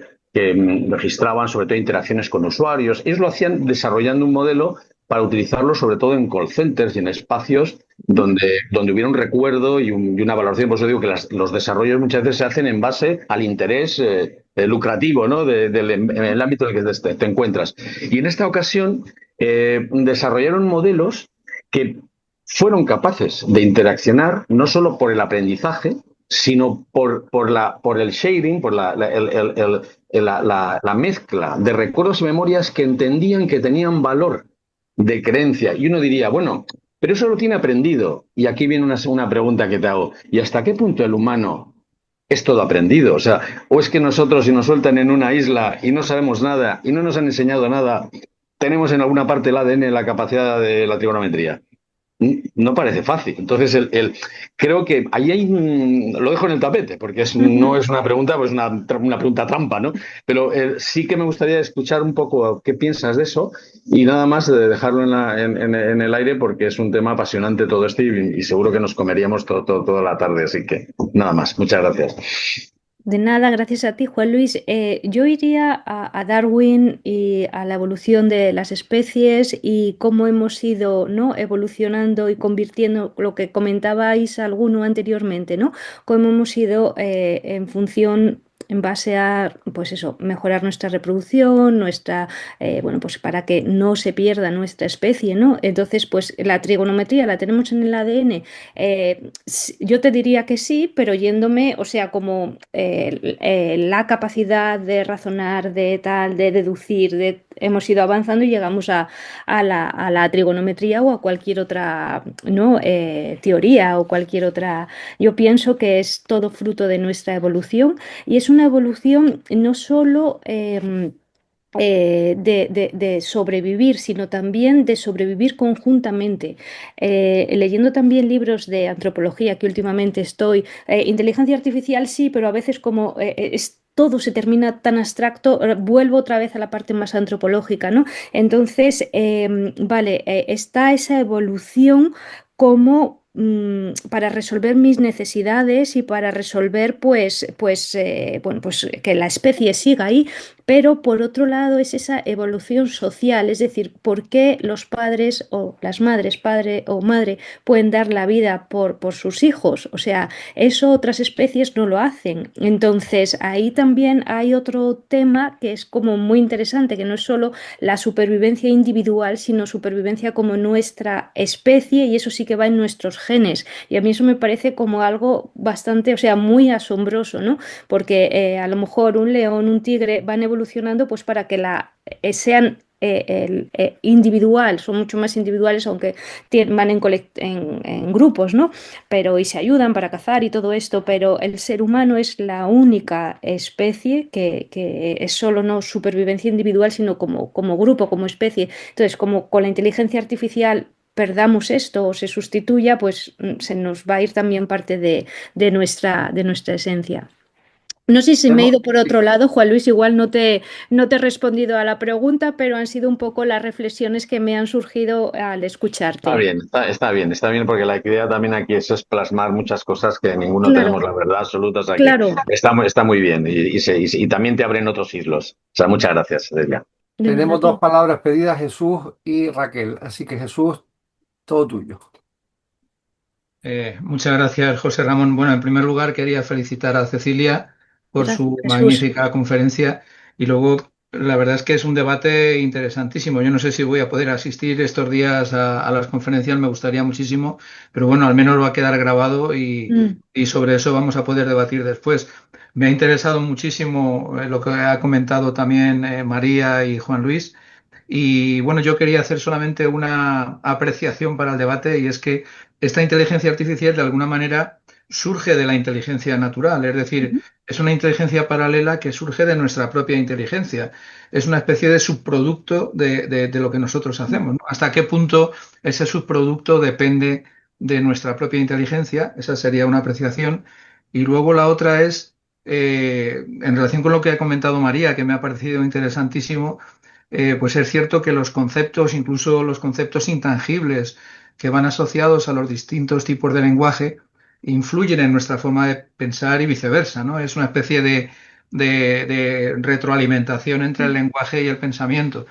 registraban sobre todo interacciones con usuarios. Ellos lo hacían desarrollando un modelo para utilizarlo sobre todo en call centers y en espacios donde hubiera un recuerdo y una valoración. Por eso digo que los desarrollos muchas veces se hacen en base al interés lucrativo, ¿no? en el ámbito en el que te encuentras. Y en esta ocasión desarrollaron modelos que fueron capaces de interaccionar no solo por el aprendizaje, sino por el shading, por la mezcla de recuerdos y memorias que entendían que tenían valor de creencia. Y uno diría, bueno, pero eso lo tiene aprendido. Y aquí viene una pregunta que te hago. ¿Y hasta qué punto el humano es todo aprendido? O sea, o es que nosotros, si nos sueltan en una isla y no sabemos nada y no nos han enseñado nada, tenemos en alguna parte del ADN la capacidad de la trigonometría. No parece fácil. Entonces, creo que ahí lo dejo en el tapete, porque no es una pregunta, pues una pregunta trampa, ¿no? Pero sí que me gustaría escuchar un poco qué piensas de eso y nada más de dejarlo en el aire, porque es un tema apasionante todo esto y seguro que nos comeríamos toda la tarde. Así que nada más. Muchas gracias. De nada, gracias a ti, Juan Luis. Yo iría a Darwin y a la evolución de las especies y cómo hemos ido, ¿no? evolucionando y convirtiendo lo que comentabais alguno anteriormente, ¿no? Cómo hemos ido en función en base a, pues eso, mejorar nuestra reproducción, bueno, pues para que no se pierda nuestra especie, ¿no? Entonces, pues la trigonometría la tenemos en el ADN. Yo te diría que sí, pero yéndome, o sea, como la capacidad de razonar, de tal, de deducir, hemos ido avanzando y llegamos a la trigonometría o a cualquier otra, ¿no? Teoría o cualquier otra. Yo pienso que es todo fruto de nuestra evolución y es una evolución no solo de sobrevivir, sino también de sobrevivir conjuntamente. Leyendo también libros de antropología que últimamente estoy, inteligencia artificial sí, pero a veces como todo se termina tan abstracto, vuelvo otra vez a la parte más antropológica, ¿no? Entonces, vale, está esa evolución como para resolver mis necesidades y para resolver, bueno, pues que la especie siga ahí, pero por otro lado es esa evolución social, es decir, por qué los padres o las madres, padre o madre, pueden dar la vida por sus hijos. O sea, eso otras especies no lo hacen. Entonces, ahí también hay otro tema que es como muy interesante, que no es solo la supervivencia individual, sino supervivencia como nuestra especie, y eso sí que va en nuestros genes. Y a mí eso me parece como algo bastante, o sea, muy asombroso, ¿no? Porque a lo mejor un león, un tigre van evolucionando pues para que sean individual, son mucho más individuales, aunque van en grupos, ¿no? Pero y se ayudan para cazar y todo esto, pero el ser humano es la única especie que es solo no supervivencia individual, sino como grupo, como especie. Entonces, como con la inteligencia artificial perdamos esto o se sustituya, pues se nos va a ir también parte de nuestra esencia. No sé si me he Hemos- ido por otro lado, Juan Luis, igual no te he respondido a la pregunta, pero han sido un poco las reflexiones que me han surgido al Está escucharte. bien, está bien, porque la idea también aquí es plasmar muchas cosas que ninguno Claro, tenemos la verdad absoluta, o sea que claro. está muy bien y también te abren otros siglos. O sea, muchas gracias, Celia. De nada, tenemos dos tío. palabras pedidas, Jesús y Raquel. Así que Jesús, todo tuyo. Muchas gracias, José Ramón. Bueno, en primer lugar quería felicitar a Cecilia por Gracias, su Jesús. magnífica conferencia y luego la verdad es que es un debate interesantísimo. Yo no sé si voy a poder asistir estos días a las conferencias, me gustaría muchísimo, pero bueno, al menos va a quedar grabado Mm. y sobre eso vamos a poder debatir después. Me ha interesado muchísimo lo que ha comentado también María y Juan Luis. Y bueno, yo quería hacer solamente una apreciación para el debate y es que esta inteligencia artificial de alguna manera surge de la inteligencia natural, es decir, Ujú. es una inteligencia paralela que surge de nuestra propia inteligencia. Es una especie de subproducto de lo que nosotros hacemos, ¿no? ¿Hasta qué punto ese subproducto depende de nuestra propia inteligencia? Esa sería una apreciación. Y luego la otra es, en relación con lo que ha comentado María, que me ha parecido interesantísimo, pues es cierto que los conceptos, incluso los conceptos intangibles que van asociados a los distintos tipos de lenguaje, influyen en nuestra forma de pensar y viceversa, ¿no? Es una especie de retroalimentación entre el lenguaje y el pensamiento.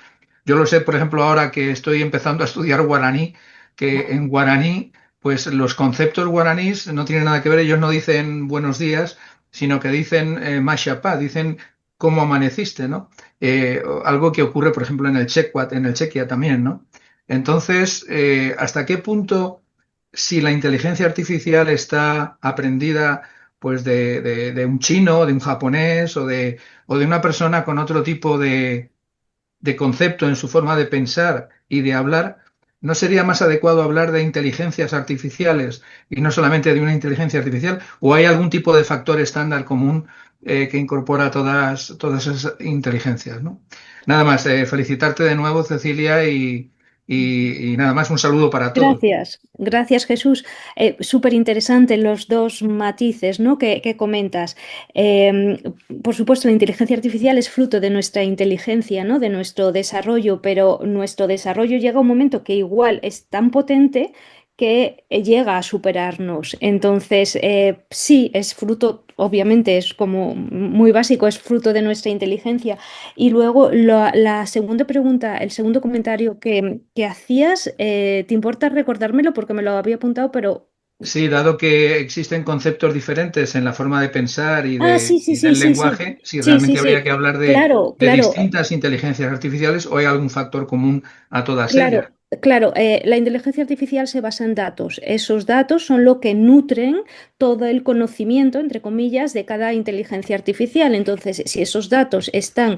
Yo lo sé, por ejemplo, ahora que estoy empezando a estudiar guaraní, que en guaraní, pues los conceptos guaraníes no tienen nada que ver, ellos no dicen buenos días, sino que dicen mashapá, dicen cómo amaneciste, ¿no? Algo que ocurre, por ejemplo, en el chequia también, ¿no? Entonces, ¿hasta qué punto, si la inteligencia artificial está aprendida, pues, de un chino, de un japonés o de una persona con otro tipo de concepto en su forma de pensar y de hablar, ¿no sería más adecuado hablar de inteligencias artificiales y no solamente de una inteligencia artificial? ¿O hay algún tipo de factor estándar común que incorpora todas esas inteligencias, ¿no? Nada más, felicitarte de nuevo, Cecilia, y nada más, un saludo para todos. Gracias, gracias Jesús. Súper interesante los dos matices, ¿no? que comentas. Eh, por supuesto, la inteligencia artificial es fruto de nuestra inteligencia, ¿no? De nuestro desarrollo, pero nuestro desarrollo llega a un momento que igual es tan potente que llega a superarnos. Entonces, sí, es fruto, obviamente, es como muy básico, es fruto de nuestra inteligencia. Y luego la segunda pregunta, el segundo comentario que hacías, ¿te importa recordármelo? Porque me lo había apuntado, pero Sí, dado que existen conceptos diferentes en la forma de pensar Ah, sí, sí, y sí, del sí, sí. lenguaje, si Sí, sí, realmente habría sí. que hablar Claro, de claro. distintas inteligencias artificiales o hay algún factor común a todas ellas. Claro, claro, la inteligencia artificial se basa en datos. Esos datos son lo que nutren todo el conocimiento, entre comillas, de cada inteligencia artificial. Entonces, si esos datos están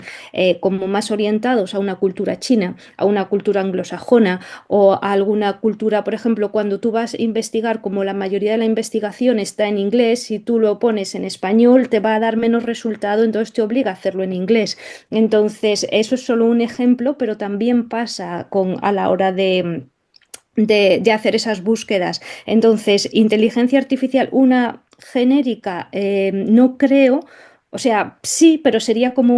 como más orientados a una cultura china, a una cultura anglosajona o a alguna cultura, por ejemplo, cuando tú vas a investigar, como la mayoría de la investigación está en inglés, si tú lo pones en español, te va a dar menos resultado, entonces te obliga a hacerlo en inglés. Entonces, eso es solo un ejemplo, pero también pasa a la hora de hacer esas búsquedas. Entonces, inteligencia artificial, una genérica, no creo, o sea, sí, pero sería como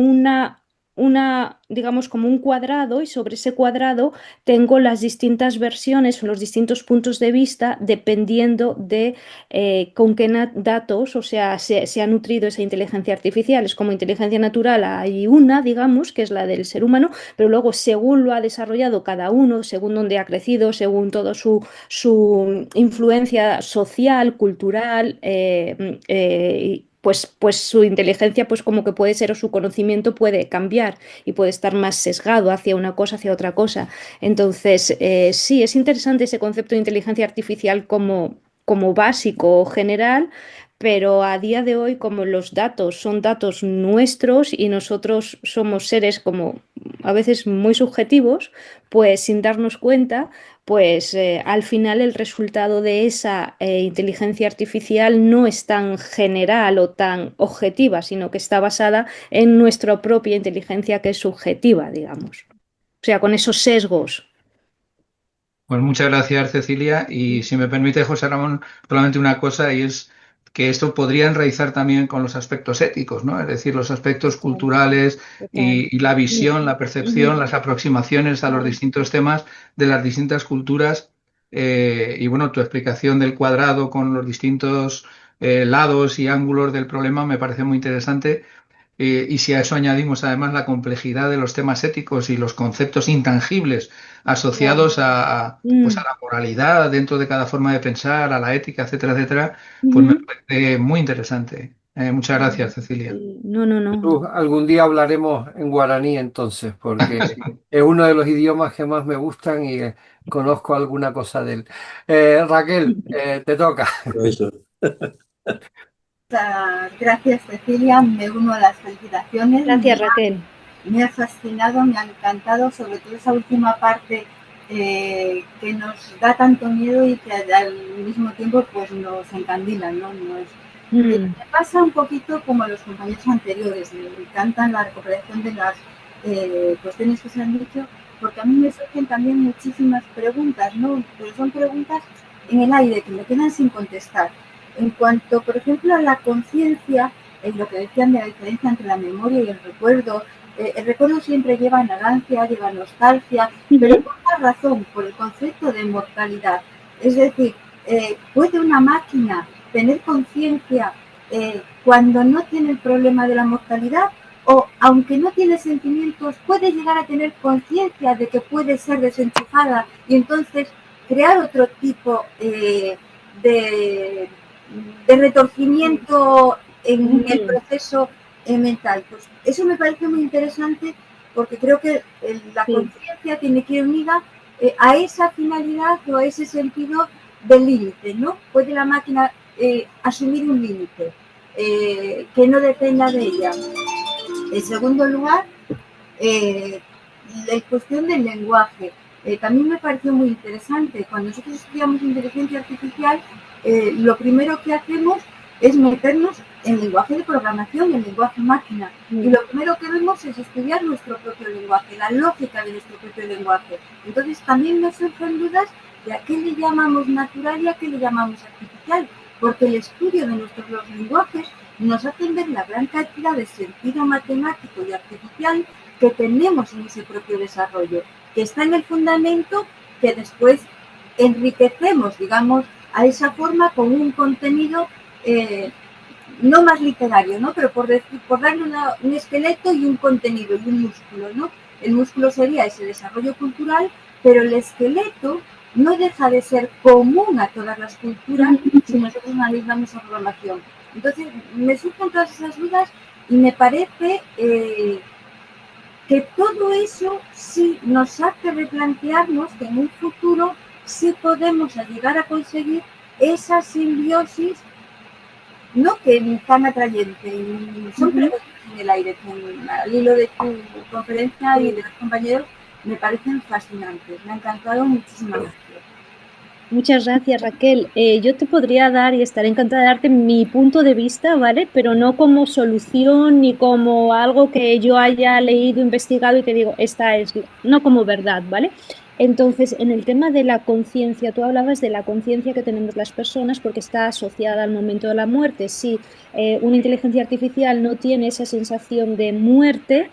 digamos, como un cuadrado y sobre ese cuadrado tengo las distintas versiones o los distintos puntos de vista dependiendo de con qué datos, o sea, se ha nutrido esa inteligencia artificial. Es como inteligencia natural, hay una, digamos, que es la del ser humano, pero luego según lo ha desarrollado cada uno, según dónde ha crecido, según todo su influencia social, cultural, pues su inteligencia, pues como que puede ser, o su conocimiento puede cambiar y puede estar más sesgado hacia una cosa, hacia otra cosa. Entonces, sí, es interesante ese concepto de inteligencia artificial como básico o general, pero a día de hoy, como los datos son datos nuestros y nosotros somos seres como a veces muy subjetivos, pues sin darnos cuenta, pues al final el resultado de esa inteligencia artificial no es tan general o tan objetiva, sino que está basada en nuestra propia inteligencia que es subjetiva, digamos. O sea, con esos sesgos. Pues muchas gracias, Cecilia. Y si me permite, José Ramón, solamente una cosa, y es que esto podría enraizar también con los aspectos éticos, ¿no? Es decir, los aspectos Total, culturales total. y la Ujú, visión, la percepción, ujú, las aproximaciones a los claro. distintos temas de las distintas culturas. Y bueno, tu explicación del cuadrado con los distintos lados y ángulos del problema me parece muy interesante. Y si a eso añadimos además la complejidad de los temas éticos y los conceptos intangibles Ya. asociados pues a Mm, la moralidad dentro de cada forma de pensar, a la ética, etcétera, etcétera, pues me ujú. parece muy interesante. Muchas gracias, Cecilia. Sí, no, no, no. Jesús, algún día hablaremos en guaraní entonces, porque es uno de los idiomas que más me gustan y conozco alguna cosa de él. Raquel, te toca. Eso. Gracias, Cecilia. Me uno a las felicitaciones. Gracias, Raquel. Me ha fascinado, me ha encantado, sobre todo esa última parte que nos da tanto miedo y que al mismo tiempo pues nos encandila, ¿no? Mm, Me pasa un poquito como a los compañeros anteriores. Me encantan la recuperación de las cuestiones que se han dicho, porque a mí me surgen también muchísimas preguntas, ¿no? Pero son preguntas en el aire que me quedan sin contestar. En cuanto, por ejemplo, a la conciencia, en lo que decían de la diferencia entre la memoria y el recuerdo siempre lleva ignorancia, lleva nostalgia, pero ujú. por una razón, por el concepto de mortalidad. Es decir, ¿puede una máquina tener conciencia cuando no tiene el problema de la mortalidad? O, aunque no tiene sentimientos, puede llegar a tener conciencia de que puede ser desenchufada y entonces crear otro tipo de, de retorcimiento en el Mm, proceso mental. Pues eso me parece muy interesante porque creo que la sí. conciencia tiene que ir unida a esa finalidad o a ese sentido del límite, ¿no? Puede la máquina asumir un límite que no dependa de ella. En segundo lugar, la cuestión del lenguaje. También me pareció muy interesante. Cuando nosotros estudiamos inteligencia artificial, lo primero que hacemos es meternos en lenguaje de programación, en lenguaje máquina. Y Mm, lo primero que vemos es estudiar nuestro propio lenguaje, la lógica de nuestro propio lenguaje. Entonces también me surgen dudas de a qué le llamamos natural y a qué le llamamos artificial, porque el estudio de nuestros lenguajes nos hacen ver la gran cantidad de sentido matemático y artificial que tenemos en ese propio desarrollo, que está en el fundamento que después enriquecemos, digamos, a esa forma con un contenido no más literario, ¿no? Pero por darle un esqueleto y un contenido y un músculo, ¿no? El músculo sería ese desarrollo cultural, pero el esqueleto no deja de ser común a todas las culturas si nosotros analizamos esa programación. Entonces, me surgen todas esas dudas y me parece que todo eso sí nos hace replantearnos que en un futuro sí podemos llegar a conseguir esa simbiosis, no que tan atrayente, y son preguntas en el aire, que al hilo de tu conferencia y de los compañeros me parecen fascinantes. Me ha encantado, muchísimas gracias. Muchas gracias, Raquel. Yo te podría dar y estaré encantada de darte mi punto de vista, ¿vale? Pero no como solución ni como algo que yo haya leído, investigado y te digo, esta es, no como verdad, ¿vale? Entonces, en el tema de la conciencia, tú hablabas de la conciencia que tenemos las personas porque está asociada al momento de la muerte. Si una inteligencia artificial no tiene esa sensación de muerte,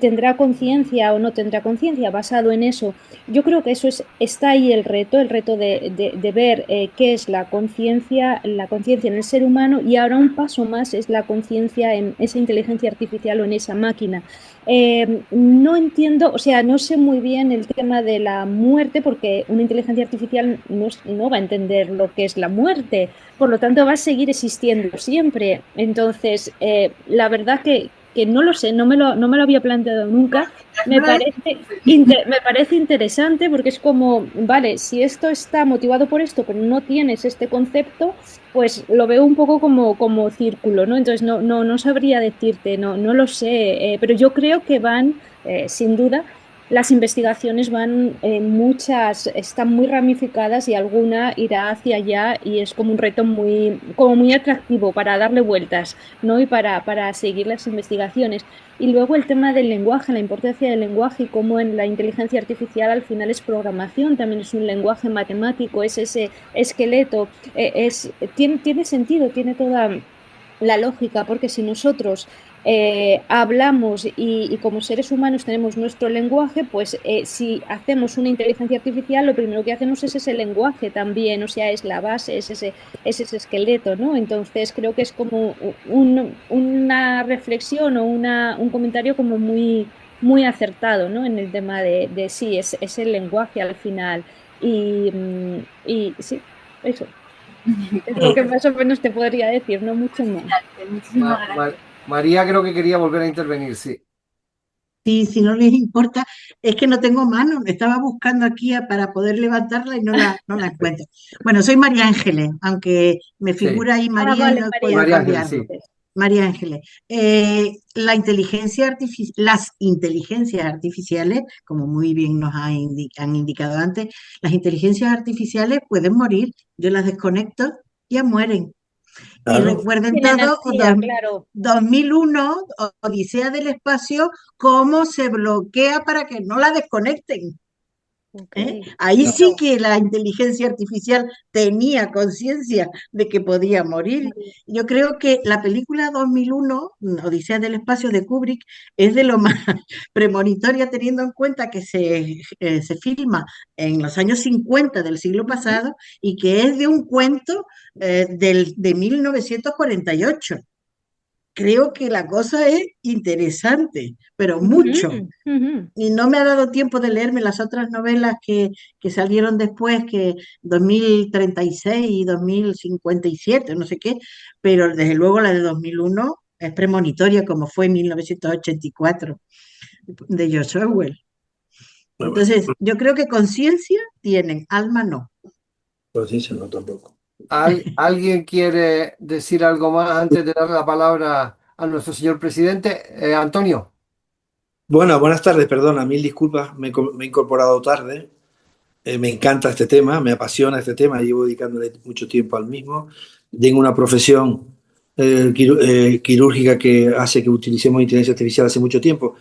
¿tendrá conciencia o no tendrá conciencia? Basado en eso, yo creo que eso está ahí el reto de ver qué es la conciencia en el ser humano, y ahora un paso más es la conciencia en esa inteligencia artificial o en esa máquina. No entiendo, o sea, no sé muy bien el tema de la muerte porque una inteligencia artificial no va a entender lo que es la muerte, por lo tanto va a seguir existiendo siempre. Entonces, la verdad que no lo sé, no me lo había planteado nunca. Me parece interesante porque es como, vale, si esto está motivado por esto, pero no tienes este concepto, pues lo veo un poco como círculo, ¿no? Entonces no sabría decirte, no lo sé, pero yo creo que van, sin duda, las investigaciones van muchas, están muy ramificadas y alguna irá hacia allá y es como un reto como muy atractivo para darle vueltas, ¿no? Y para seguir las investigaciones. Y luego el tema del lenguaje, la importancia del lenguaje y cómo en la inteligencia artificial al final es programación, también es un lenguaje matemático, es ese esqueleto, tiene sentido, tiene toda la lógica, porque si nosotros hablamos y como seres humanos tenemos nuestro lenguaje, pues si hacemos una inteligencia artificial, lo primero que hacemos es ese lenguaje también, o sea, es la base, es ese esqueleto, ¿no? Entonces creo que es como una reflexión o un comentario como muy acertado, ¿no? En el tema de sí, es el lenguaje al final. Y sí, eso. Es lo que más o menos te podría decir, no mucho más. Muchísimas gracias. María creo que quería volver a intervenir, sí. Sí, si no les importa, es que no tengo mano, estaba buscando aquí para poder levantarla y no la encuentro. Bueno, soy María Ángeles, aunque me Sí. figura ahí María vale, y no he María. podido María Ángeles, cambiarlo. sí. María Ángeles, las inteligencias artificiales, como muy bien nos han indicado antes, las inteligencias artificiales pueden morir. Yo las desconecto, ya mueren. Y Claro. recuerden Tiene todo, energía, claro. 2001, Odisea del Espacio, cómo se bloquea para que no la desconecten. Okay. Ahí No. sí que la inteligencia artificial tenía conciencia de que podía morir. Yo creo que la película 2001, Odisea del Espacio de Kubrick, es de lo más premonitoria teniendo en cuenta que se filma en los años 50 del siglo pasado y que es de un cuento de 1948. Creo que la cosa es interesante, pero mucho. Y no me ha dado tiempo de leerme las otras novelas que salieron después, que 2036 y 2057, no sé qué, pero desde luego la de 2001 es premonitoria, como fue en 1984 de George Orwell. Entonces, yo creo que conciencia tienen, alma no. Conciencia no tampoco. ¿Alguien quiere decir algo más antes de dar la palabra a nuestro señor presidente? Antonio. Bueno, buenas tardes, perdona, mil disculpas, me he incorporado tarde. Me encanta este tema, me apasiona este tema, llevo dedicándole mucho tiempo al mismo. Tengo una profesión quirúrgica que hace que utilicemos inteligencia artificial hace mucho tiempo.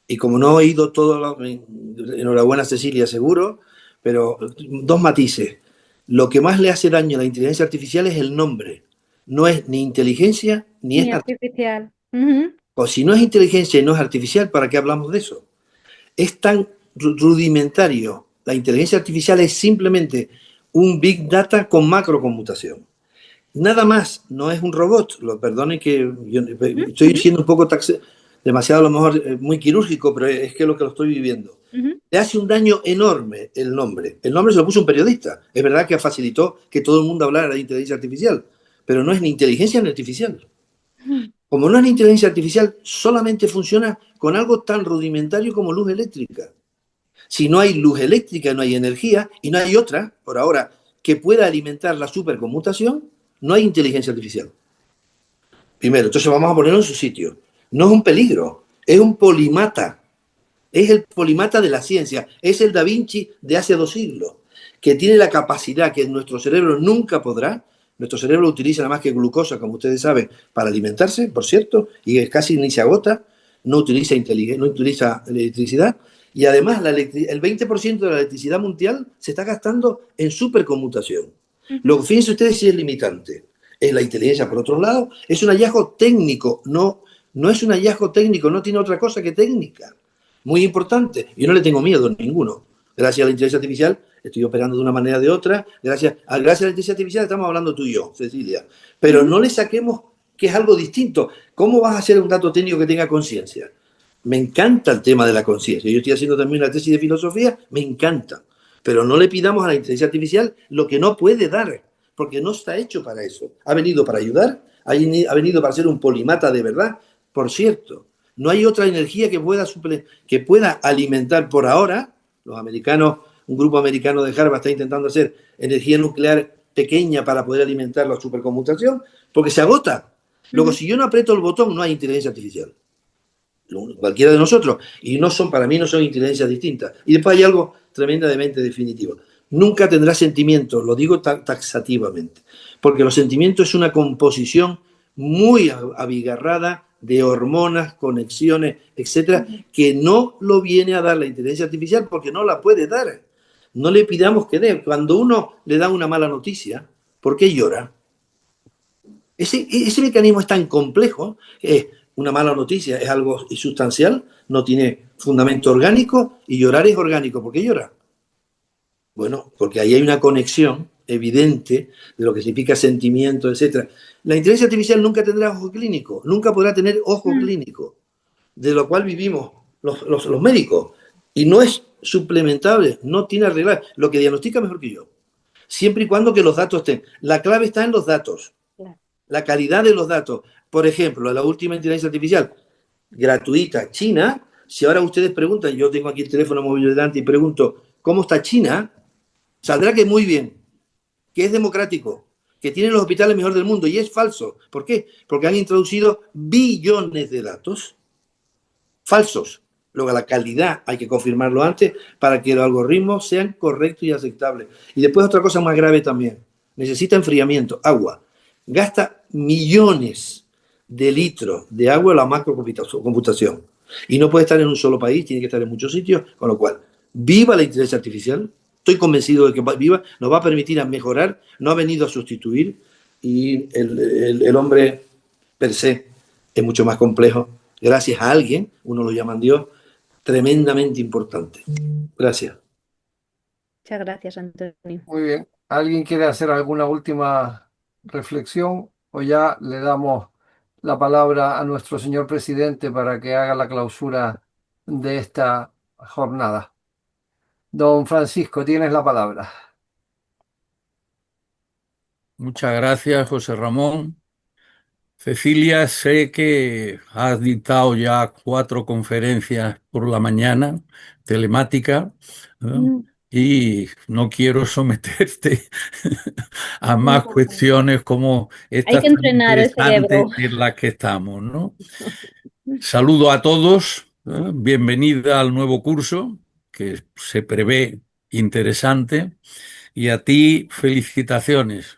Y como no he oído todo, enhorabuena Cecilia, seguro, pero dos matices. Lo que más le hace daño a la inteligencia artificial es el nombre. No es ni inteligencia ni es artificial. O si no es inteligencia y no es artificial, ¿para qué hablamos de eso? Es tan rudimentario. La inteligencia artificial es simplemente un big data con macrocomputación. Nada más, no es un robot. Lo perdonen que yo estoy siendo un poco demasiado a lo mejor muy quirúrgico, pero es que lo estoy viviendo. le hace un daño enorme el nombre. El nombre se lo puso un periodista. Es verdad que facilitó que todo el mundo hablara de inteligencia artificial, pero no es ni inteligencia ni artificial. Como no es ni inteligencia artificial, solamente funciona con algo tan rudimentario como luz eléctrica. Si no hay luz eléctrica, no hay energía y no hay otra, por ahora, que pueda alimentar la superconmutación, no hay inteligencia artificial. Primero, entonces vamos a ponerlo en su sitio. No es un peligro, es un polimata. Es el polimata de la ciencia, es el Da Vinci de hace 2 siglos, que tiene la capacidad que nuestro cerebro nunca podrá. Nuestro cerebro utiliza nada más que glucosa, como ustedes saben, para alimentarse, por cierto, y casi ni se agota, no utiliza electricidad, y además el 20% de la electricidad mundial se está gastando en superconmutación. Lo que fíjense ustedes si es limitante. Es la inteligencia, por otro lado, es un hallazgo técnico, no es un hallazgo técnico, no tiene otra cosa que técnica. Muy importante. Yo no le tengo miedo a ninguno. Gracias a la inteligencia artificial estoy operando de una manera o de otra. Gracias a la inteligencia artificial estamos hablando tú y yo, Cecilia. Pero no le saquemos que es algo distinto. ¿Cómo vas a hacer un dato técnico que tenga conciencia? Me encanta el tema de la conciencia. Yo estoy haciendo también una tesis de filosofía, me encanta. Pero no le pidamos a la inteligencia artificial lo que no puede dar, porque no está hecho para eso. Ha venido para ayudar, ha venido para ser un polimata de verdad. Por cierto, no hay otra energía que pueda alimentar por ahora. Los americanos, un grupo americano de Harvard está intentando hacer energía nuclear pequeña para poder alimentar la superconmutación, porque se agota. Luego, si yo no aprieto el botón, no hay inteligencia artificial. Cualquiera de nosotros. Y para mí no son inteligencias distintas. Y después hay algo tremendamente definitivo. Nunca tendrá sentimientos, lo digo taxativamente, porque los sentimientos es una composición muy abigarrada de hormonas, conexiones, etcétera, que no lo viene a dar la inteligencia artificial porque no la puede dar. No le pidamos que dé. Cuando uno le da una mala noticia, ¿por qué llora? Ese mecanismo es tan complejo. Una mala noticia es algo insustancial, no tiene fundamento orgánico, y llorar es orgánico. ¿Por qué llora? Bueno, porque ahí hay una conexión evidente de lo que significa sentimiento, etcétera. La inteligencia artificial nunca tendrá ojo clínico, nunca podrá tener ojo clínico, de lo cual vivimos los médicos. Y no es suplementable, no tiene arreglar. Lo que diagnostica mejor que yo. Siempre y cuando que los datos estén. La clave está en los datos, la calidad de los datos. Por ejemplo, la última inteligencia artificial gratuita, China, si ahora ustedes preguntan, yo tengo aquí el teléfono móvil delante y pregunto, ¿cómo está China? Saldrá que muy bien, que es democrático, que tiene los hospitales mejor del mundo, y es falso. ¿Por qué? Porque han introducido billones de datos falsos. Luego la calidad hay que confirmarlo antes para que los algoritmos sean correctos y aceptables. Y después otra cosa más grave también, necesita enfriamiento, agua. Gasta millones de litros de agua en la macrocomputación. Y no puede estar en un solo país, tiene que estar en muchos sitios, con lo cual, viva la inteligencia artificial. Estoy convencido de que viva, nos va a permitir a mejorar, no ha venido a sustituir, y el hombre per se es mucho más complejo. Gracias a alguien, uno lo llaman Dios, tremendamente importante. Gracias. Muchas gracias, Antonio. Muy bien. ¿Alguien quiere hacer alguna última reflexión o ya le damos la palabra a nuestro señor presidente para que haga la clausura de esta jornada? Don Francisco, tienes la palabra. Muchas gracias, José Ramón. Cecilia, sé que has dictado ya 4 conferencias por la mañana, telemática, y no quiero someterte a más cuestiones como Hay estas que tan entrenar el interesantes cerebro. en las que estamos, ¿no? Saludo a todos, bienvenida al nuevo curso, que se prevé interesante, y a ti felicitaciones.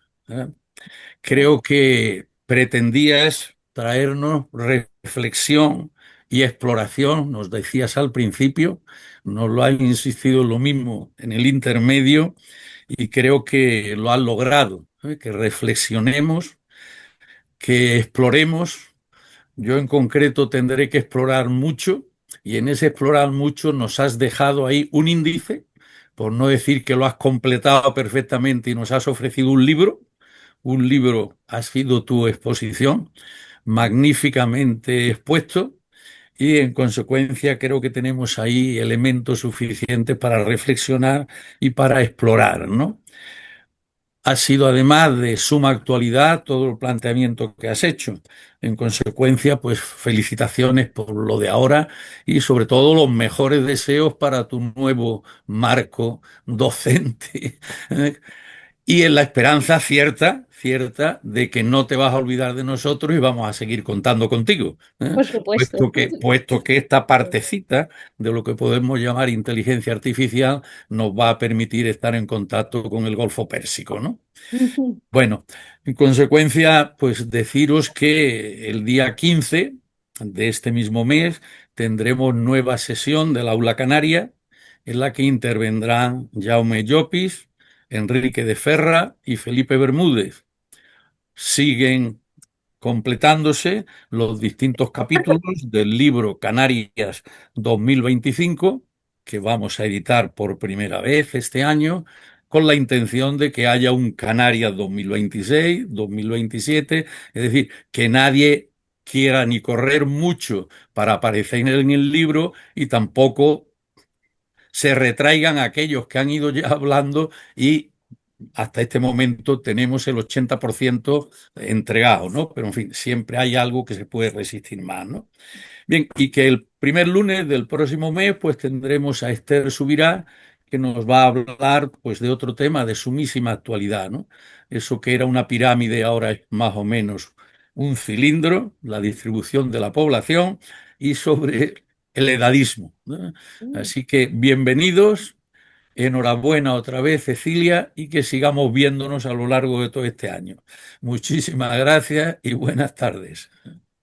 Creo que pretendías traernos reflexión y exploración, nos decías al principio, nos lo han insistido lo mismo en el intermedio, y creo que lo has logrado, que reflexionemos, que exploremos. Yo en concreto tendré que explorar mucho, y en ese explorar mucho nos has dejado ahí un índice, por no decir que lo has completado perfectamente y nos has ofrecido un libro. Un libro ha sido tu exposición, magníficamente expuesto, y en consecuencia creo que tenemos ahí elementos suficientes para reflexionar y para explorar, ¿no? Ha sido además de suma actualidad todo el planteamiento que has hecho. En consecuencia, pues felicitaciones por lo de ahora y sobre todo los mejores deseos para tu nuevo marco docente. Y en la esperanza cierta, de que no te vas a olvidar de nosotros y vamos a seguir contando contigo, ¿eh? Por supuesto. Puesto que esta partecita de lo que podemos llamar inteligencia artificial nos va a permitir estar en contacto con el Golfo Pérsico, ¿no? Bueno, en consecuencia, pues deciros que el día 15 de este mismo mes tendremos nueva sesión del Aula Canaria en la que intervendrán Jaume Llopis, Enrique de Ferra y Felipe Bermúdez. Siguen completándose los distintos capítulos del libro Canarias 2025, que vamos a editar por primera vez este año, con la intención de que haya un Canarias 2026, 2027, es decir, que nadie quiera ni correr mucho para aparecer en el libro y tampoco se retraigan aquellos que han ido ya hablando y hasta este momento tenemos el 80% entregado, ¿no? Pero en fin, siempre hay algo que se puede resistir más, ¿no? Bien, y que el primer lunes del próximo mes pues tendremos a Esther Subirá que nos va a hablar pues de otro tema de sumísima actualidad, ¿no? Eso que era una pirámide ahora es más o menos un cilindro, la distribución de la población y sobre el edadismo, ¿no? Así que bienvenidos. Enhorabuena otra vez, Cecilia, y que sigamos viéndonos a lo largo de todo este año. Muchísimas gracias y buenas tardes.